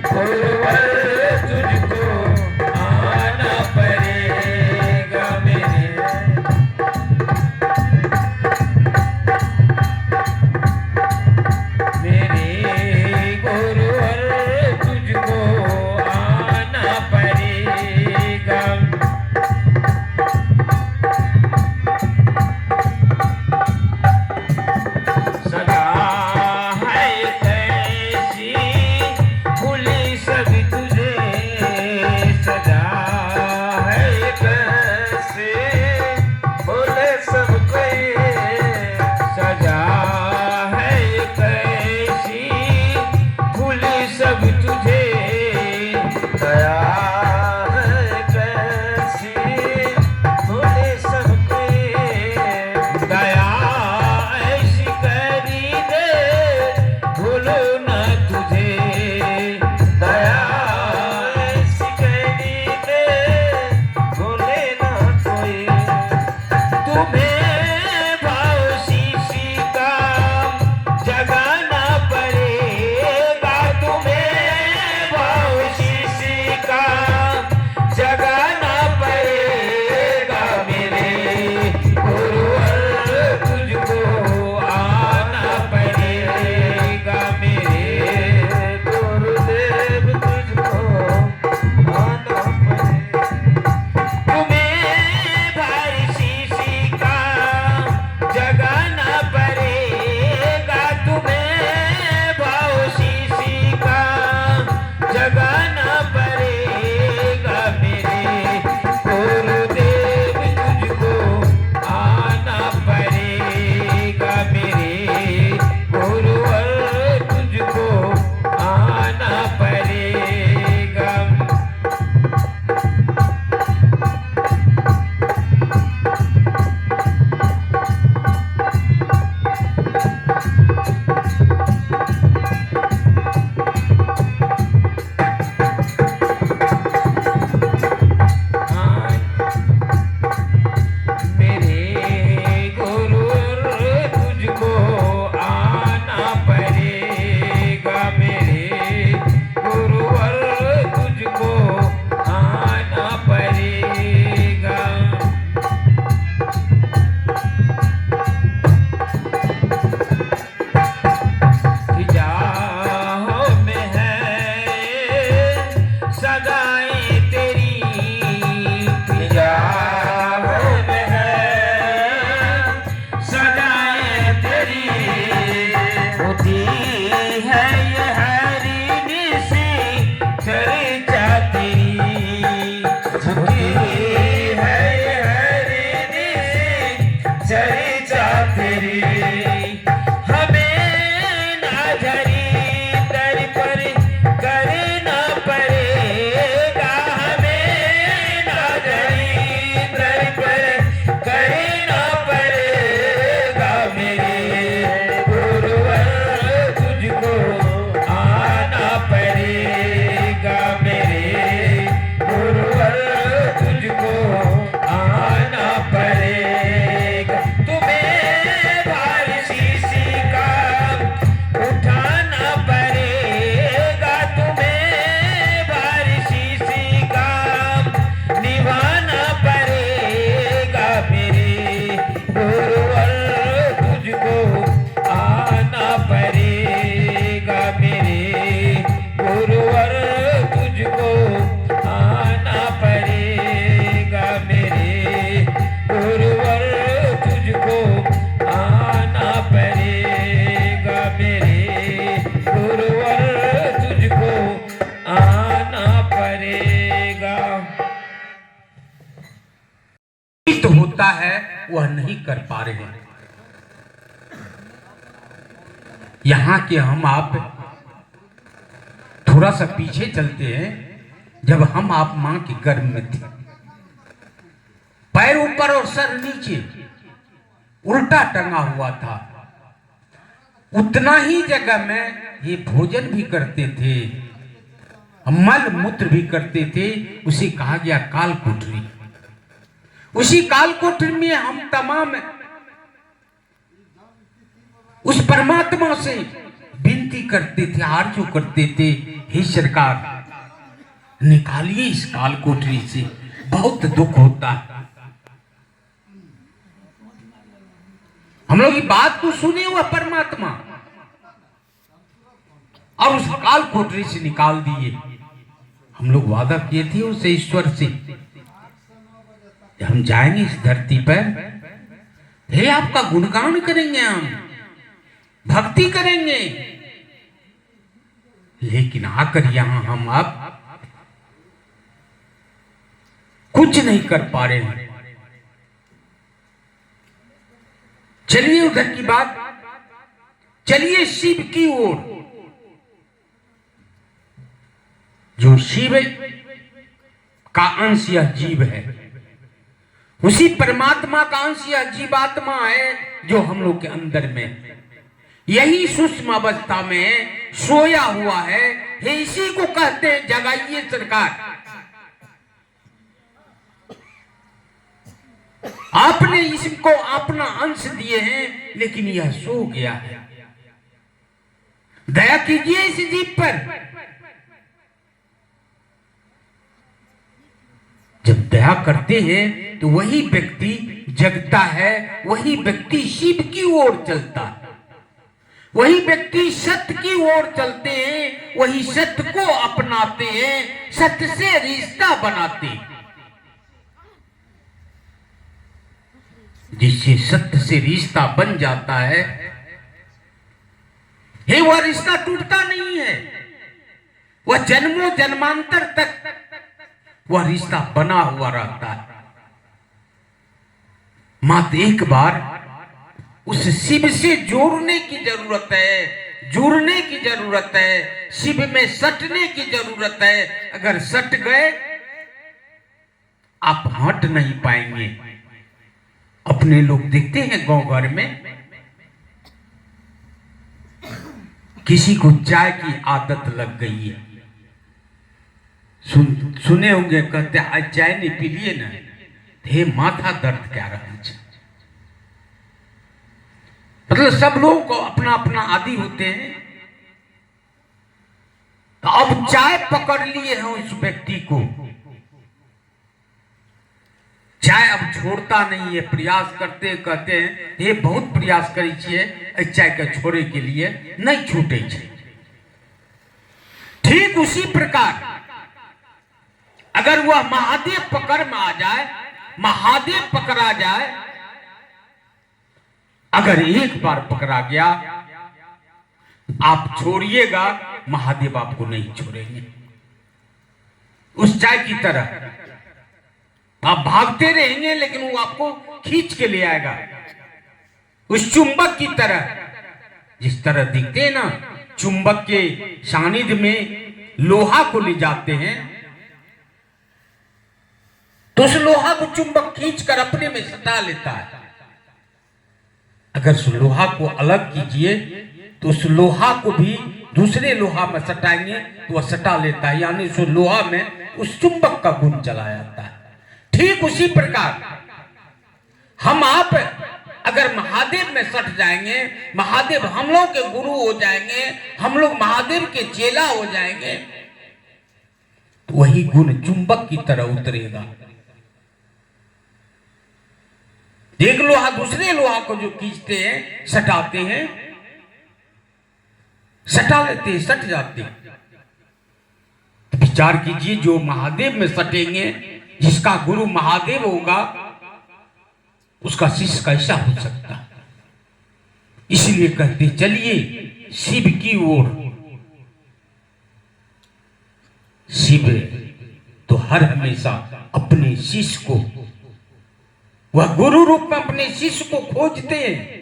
गुरुवर तुझको आना पड़ेगा मेरे। मेरे गुरुवर तुझको आना पड़ेगा। सदा है कैसी भूली सभी तुझे, सदा है कैसे भूले सब कोई, सजा है कैसी भूली सब तुझे, दया है कैसी भूले सब कोई, दया ऐसी करी दे भूलो न तुझे, दया ऐसी करी दे भूले न कोई। तुम्हें भाव शीशी का जगाना पड़ेगा, तुम्हें भाव शीशी का जगाना पड़ेगा। मेरे गुरुवर तुझको आना पड़ेगा, मेरे गुरुदेव तुझको आना पड़ेगा। तुम्हें भारी शीशी का जगाना पड़ेगा, तुम्हें भाव शीशी का जगाना पड़ेगा। मेरे गुरुदेव तुझको आना पड़ेगा, मेरे गुरुवर तुझको आना पड़ेगा। मेरे गुरुवर तुझको आना पड़ेगा, मेरे गुरुवर तुझको आना पड़ेगा। फिजाओं में है सदाएं तेरी, फिजाओं में है सदाएं तेरी, होती है ये हरी निशी चर्चा तेरी, होती है ये हरी निशी चर्चा तेरी। हमें नाझरी दर पर करना पड़ेगा, हमें नाझरी दर पर करना पड़ेगा। मेरे गुरुवर तुझको आना पड़ेगा, मेरे गुरुवर तुझको आना पड़ेगा। तुम्हें भारी शीशी का उठाना पड़ेगा, तुम्हें भारी शीशी का निभाना पड़ेगा। मेरे गुरुवर तुझको आना पड़ेगा, मेरे गुरुवर तुझको आना पड़ेगा, मेरे गुरुवर तुझको आना पड़ेगा, मेरे गुरुवर तुझको आना पड़ेगा। तो होता है वह नहीं कर पा रहे हैं। यहाँ के हम आप थोड़ा सा पीछे चलते हैं। जब हम आप मां के गर्भ में थे, पैर ऊपर और सर नीचे उल्टा टंगा हुआ था, उतना ही जगह में ये भोजन भी करते थे, मल मूत्र भी करते थे। उसे कहा गया काल कोठरी। उसी काल कोठरी में हम तमाम उस परमात्मा से विनती करते थे, आरजू करते थे हे सरकार निकालिए इस काल कोठरी से, बहुत दुख होता है। हम लोग की बात को सुने हुआ परमात्मा और उस काल कोठरी से निकाल दिए। हम लोग वादा किए थे उस ईश्वर से, हम जाएंगे इस धरती पर, हे आपका गुणगान करेंगे, हम भक्ति करेंगे, लेकिन आकर यहां हम अब कुछ नहीं कर पा रहे हैं। चलिए उधर की बात, चलिए शिव की ओर। जो शिव का अंश यह जीव है, उसी परमात्मा का अंश यह जीवात्मा है जो हम लोग के अंदर में, यही सूक्ष्म अवस्था में सोया हुआ है। इसी को कहते हैं जगाइए सरकार। आपने इसको अपना अंश दिए हैं, लेकिन यह सो गया है। दया कीजिए इस जीव पर। जब दया करते हैं तो वही व्यक्ति जगता है, वही व्यक्ति शिव की ओर चलता है, वही व्यक्ति सत्य की ओर चलते हैं, वही सत्य को अपनाते हैं, सत्य से रिश्ता बनाते हैं। जिससे सत्य से रिश्ता बन जाता है, हे वह रिश्ता टूटता नहीं है, वह जन्मों जन्मांतर तक वह रिश्ता बना हुआ रहता है। मात्र एक बार उस शिव से जोड़ने की जरूरत है, जुड़ने की जरूरत है, शिव में सटने की जरूरत है। अगर सट गए आप हट नहीं पाएंगे। अपने लोग देखते हैं गांव घर में, किसी को चाय की आदत लग गई है, सुने होंगे, कहते आज चाय नहीं पी लिए ना, हे माथा दर्द क्या रहा। मतलब सब लोगों को अपना अपना आदि होते हैं। तो अब चाय पकड़ लिए हैं उस व्यक्ति को, चाय अब छोड़ता नहीं है, प्रयास करते कहते हैं ये बहुत प्रयास करी छिए चाय के छोड़े के लिए, नहीं छूटे। ठीक उसी प्रकार अगर वह महादेव पकड़ में आ जाए, महादेव पकड़ा जाए, अगर एक बार पकड़ा गया आप छोड़िएगा, महादेव आपको नहीं छोड़ेंगे। उस चाय की तरह आप भागते रहेंगे, लेकिन वो आपको खींच के ले आएगा। उस चुंबक की तरह, जिस तरह दिखते हैं ना, चुंबक के सानिध्य में लोहा को ले जाते हैं, तो उस लोहा को चुंबक खींचकर अपने में सटा लेता है। अगर उस लोहा को अलग कीजिए तो उस लोहा को भी दूसरे लोहा में सटाएंगे तो वह सटा लेता है, यानी उस लोहा में उस चुंबक का गुण चला जाता है। ठीक उसी प्रकार हम आप अगर महादेव में सट जाएंगे, महादेव हम लोग के गुरु हो जाएंगे, हम लोग महादेव के चेला हो जाएंगे, तो वही गुण चुंबक की तरह उतरेगा। एक लोहा दूसरे लोहा को जो खींचते हैं, सटाते हैं, सटा लेते हैं, सट जाते हैं। विचार कीजिए, जो महादेव में सटेंगे, जिसका गुरु महादेव होगा, उसका शिष्य कैसा हो सकता है। इसलिए कहते चलिए शिव की ओर। शिव तो हर हमेशा अपने शिष्य को, वह गुरु रूप में अपने शिष्य को खोजते हैं।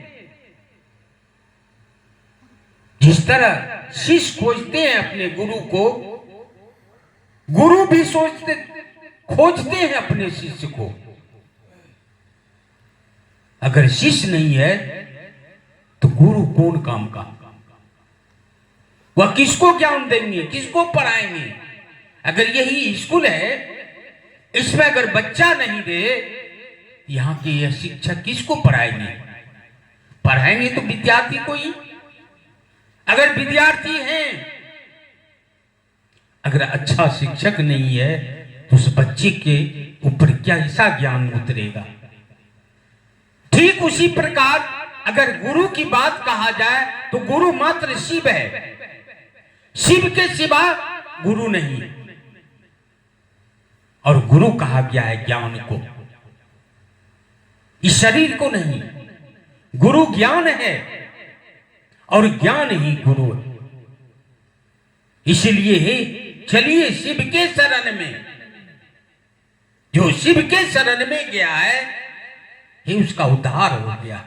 जिस तरह शिष्य खोजते हैं अपने गुरु को, गुरु भी खोजते हैं अपने शिष्य को। अगर शिष्य नहीं है तो गुरु कौन काम का, वह किसको ज्ञान देंगे, किसको पढ़ाएंगे। अगर यही स्कूल है, इसमें अगर बच्चा नहीं दे, यहाँ के यह शिक्षक किसको पढ़ाएंगे। पढ़ाएंगे तो विद्यार्थी को ही। अगर विद्यार्थी हैं अगर अच्छा शिक्षक नहीं है तो उस बच्चे के ऊपर क्या ऐसा ज्ञान उतरेगा। ठीक उसी प्रकार अगर गुरु की बात कहा जाए तो गुरु मात्र शिव है, शिव के सिवा गुरु नहीं। और गुरु कहा गया है ज्ञान को, इस शरीर को नहीं। गुरु ज्ञान है और ज्ञान ही गुरु है। इसलिए चलिए शिव के शरण में, जो शिव के शरण में गया है ही उसका उद्धार हो गया।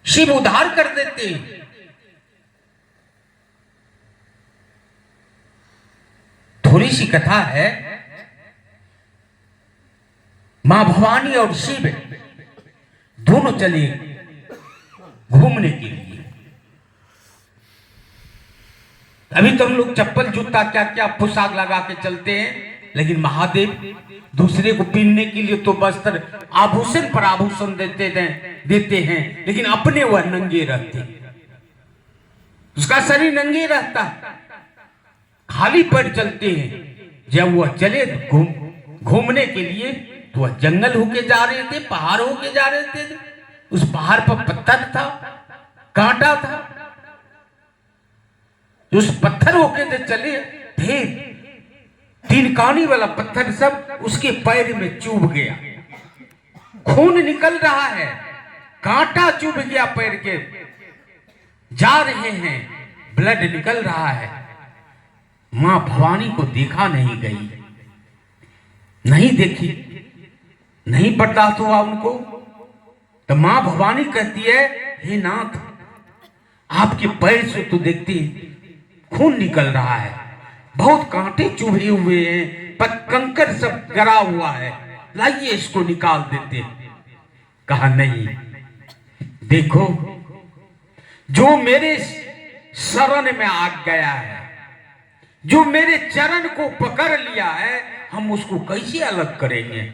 शिव उद्धार कर देते हैं। थोड़ी सी कथा है। मां भवानी और शिव दोनों चले घूमने के लिए। अभी तो हम लोग चप्पल जूता क्या क्या पोशाक लगा के चलते हैं, लेकिन महादेव दूसरे को पहनने के लिए तो वस्त्र आभूषण पर आभूषण देते हैं, लेकिन अपने वह नंगे रहते, उसका शरीर नंगे रहता, खाली पैर चलते हैं। जब वह चले घूमने के लिए तो वह जंगल होके जा रहे थे, पहाड़ होके जा रहे थे। उस पहाड़ पर पत्थर था, कांटा था, उस पत्थर होके जो चले थे, 3 कानी वाला पत्थर सब उसके पैर में चुभ गया, खून निकल रहा है, कांटा चुभ गया पैर के, जा रहे हैं, ब्लड निकल रहा है। मां भवानी को देखा नहीं गई, नहीं देखी, नहीं बर्दाश्त हुआ उनको। तो मां भवानी कहती है, हे नाथ, आपके पैर से तो देखते खून निकल रहा है, बहुत कांटे चुभे हुए हैं, पर कंकर सब गरा हुआ है, लाइए इसको निकाल देते। कहा नहीं, देखो जो मेरे शरण में आ गया है, जो मेरे चरण को पकड़ लिया है, हम उसको कैसे अलग करेंगे।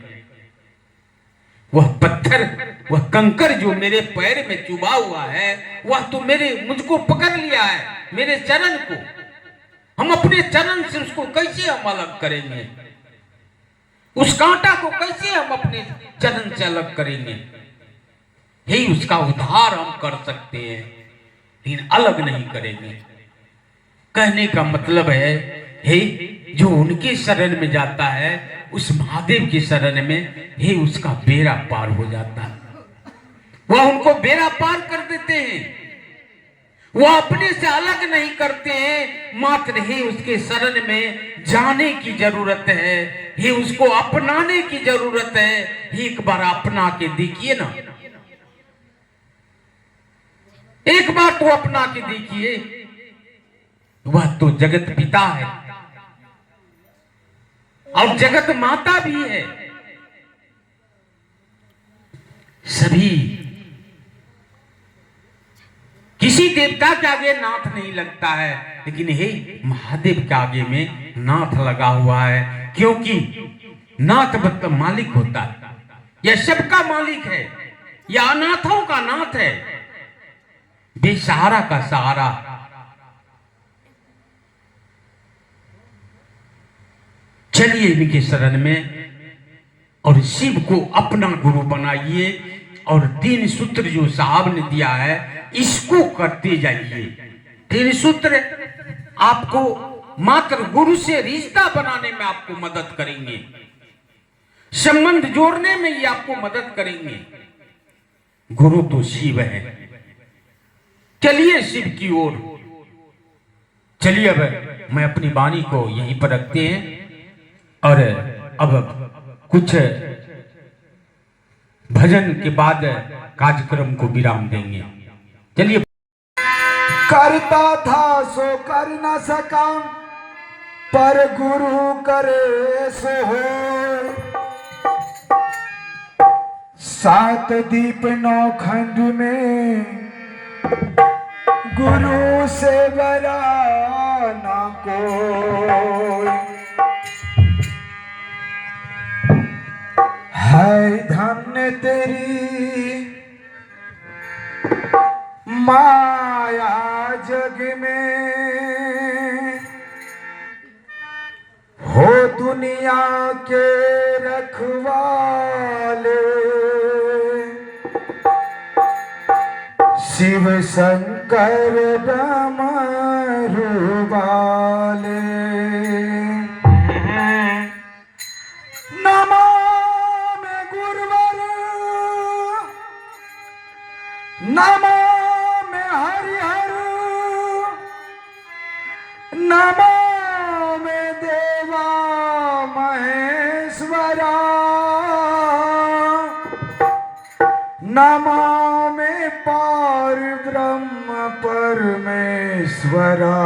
वह पत्थर, वह कंकर जो मेरे पैर में चुभा हुआ है, वह तो मुझको पकड़ लिया है, मेरे चरण को। हम अपने चरण से उसको कैसे हम अलग करेंगे, उस कांटा को कैसे हम अपने चरण से अलग करेंगे। यही उसका उद्धार हम कर सकते हैं, लेकिन अलग नहीं करेंगे। कहने का मतलब है, हे जो उनके शरण में जाता है, उस महादेव के शरण में, हे उसका बेड़ा पार हो जाता है। वह उनको बेड़ा पार कर देते हैं, वह अपने से अलग नहीं करते हैं, मात्र ही उसके शरण में जाने की जरूरत है, ही उसको अपनाने की जरूरत है। एक बार अपना के देखिए ना, एक बार तो अपना के देखिए। वह तो जगत पिता है और जगत माता भी है। सभी किसी देवता के आगे नाथ नहीं लगता है, लेकिन हे महादेव के आगे में नाथ लगा हुआ है, क्योंकि नाथ मतलब मालिक होता है। यह सबका मालिक है, यह अनाथों का नाथ है, बेसहारा का सहारा। चलिए इनके शरण में और शिव को अपना गुरु बनाइए, और 3 सूत्र जो साहब ने दिया है, इसको करते जाइए। 3 सूत्र आपको मात्र गुरु से रिश्ता बनाने में आपको मदद करेंगे, संबंध जोड़ने में ये आपको मदद करेंगे। गुरु तो शिव है। चलिए शिव की ओर चलिए। अब मैं अपनी वाणी को यहीं पर रखते हैं और अब कुछ भजन के बाद कार्यक्रम को विराम देंगे। चलिए। करता था सो कर न सका, पर गुरु करे सो हो। 7 दीप 9 खंड में गुरु से बड़ा ना कोई। है धन्य तेरी माया जग में, दुनिया के रखवाले शिव शंकर डमरू वाले नमामि गुरुवर नमामि हरिहर नमामि देवा महेश्वरा नमामि पार ब्रह्म परमेश्वरा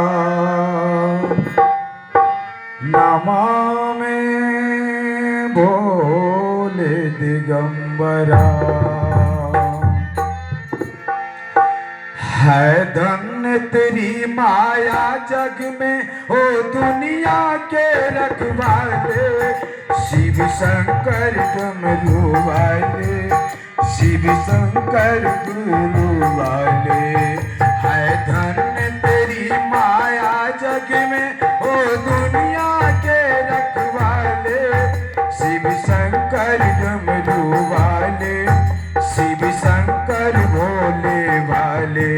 नमामि भोले दिगंबरा है धन्य तेरी माया जग में ओ दुनिया के रखवाले शिव शंकर डमरू वाले शिव शंकर गुरु वाले है धन्य तेरी माया जग में ओ दुनिया के रखवाले शिव शंकर डमरू वाले शिव शंकर भोले वाले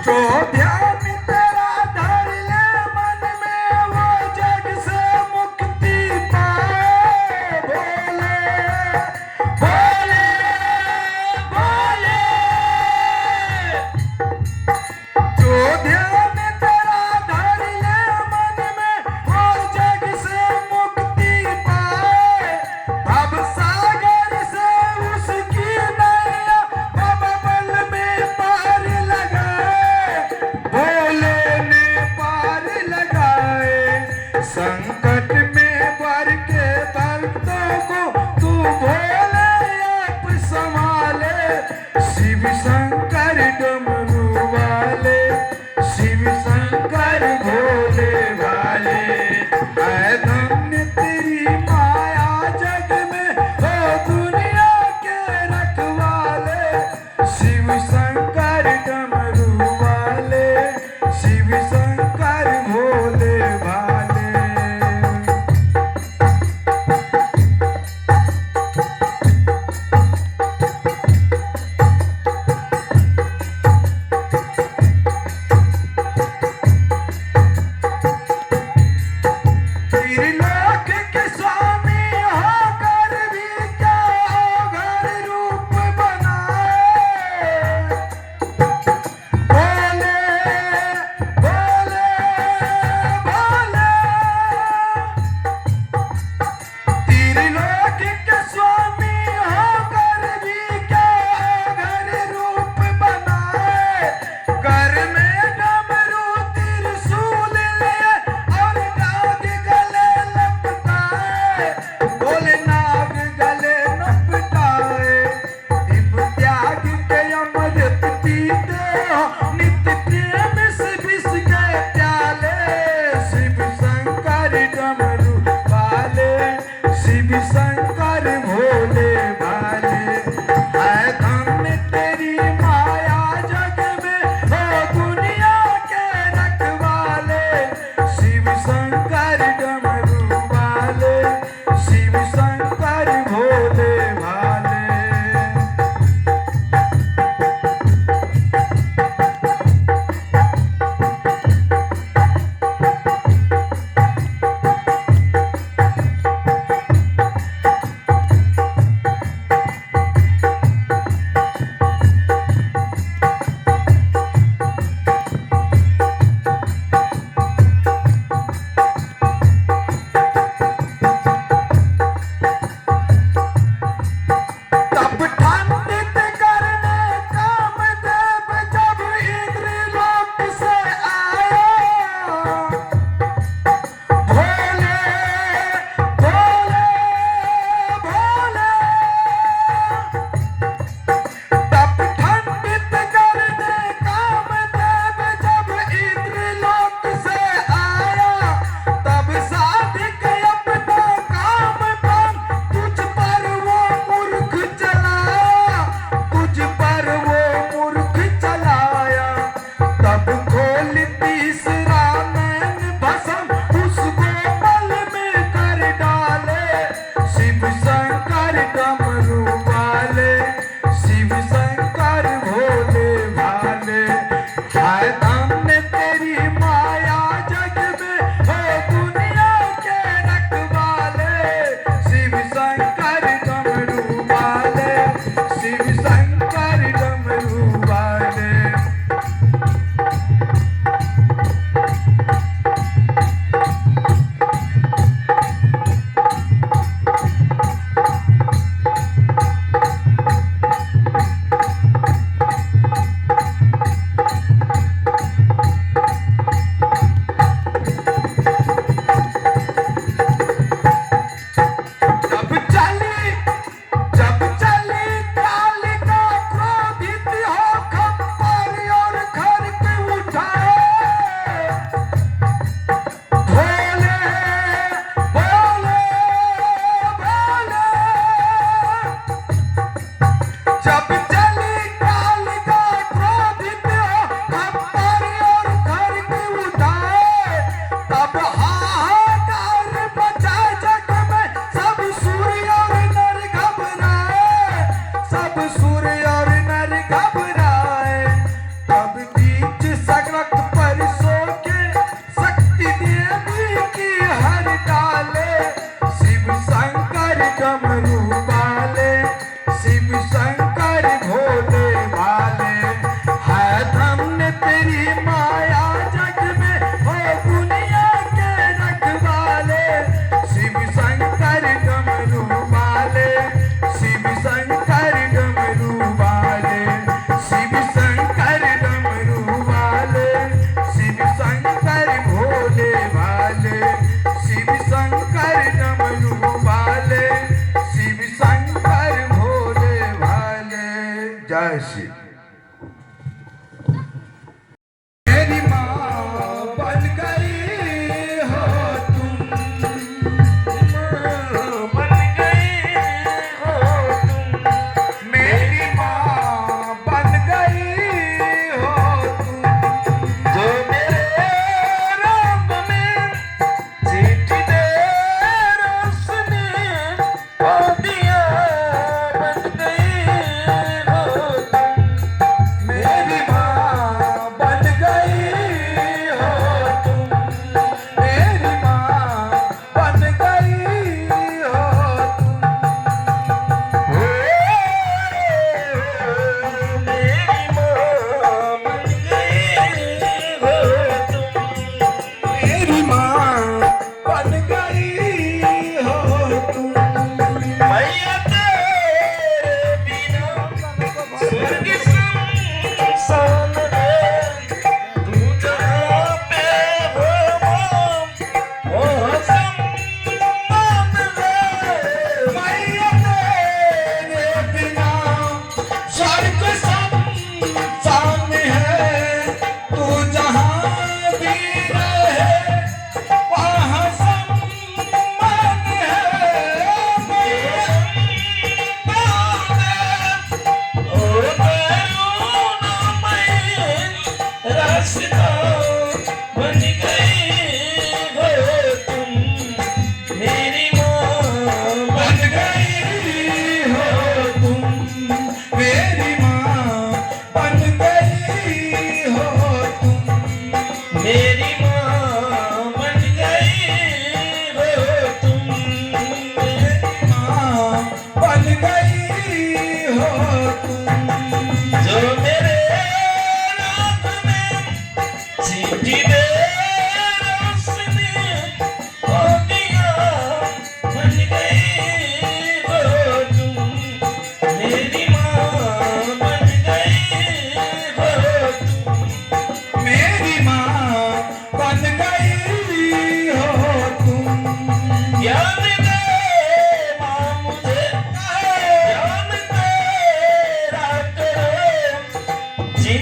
जो ध्यान तेरा धर ले मन में वो जग से मुक्ति पाए भोले भोले भोले जो ध्यान तेरा धर ले मन में वो जग से मुक्ति पाए अब सागर से उसकी नैया बबल में पार लगाए भोले ने पार लगाए संकट में वर के भक्तों को तू भोले आप संभाले शिव शंकर डमरू वाले शिव शंकर भोले वाले है धन्य तेरी माया जग में ओ दुनिया के रखवाले शिव शंकर डमरू वाले शिव शंकर भोले वाले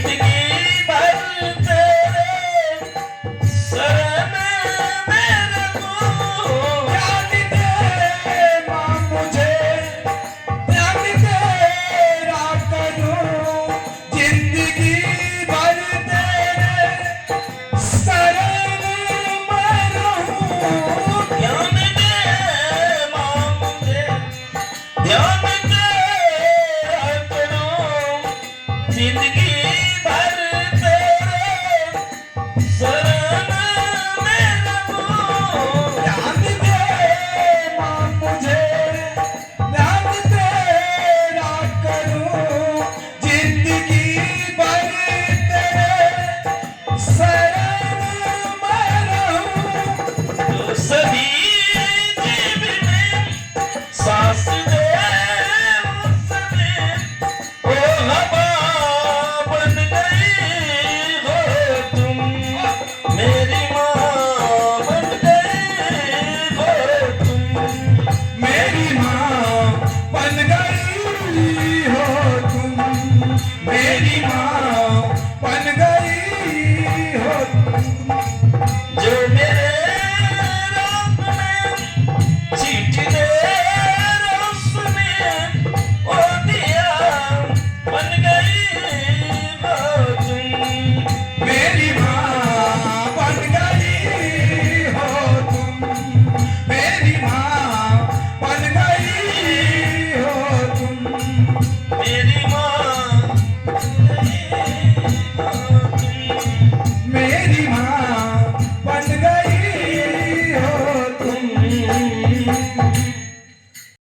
जिंदगी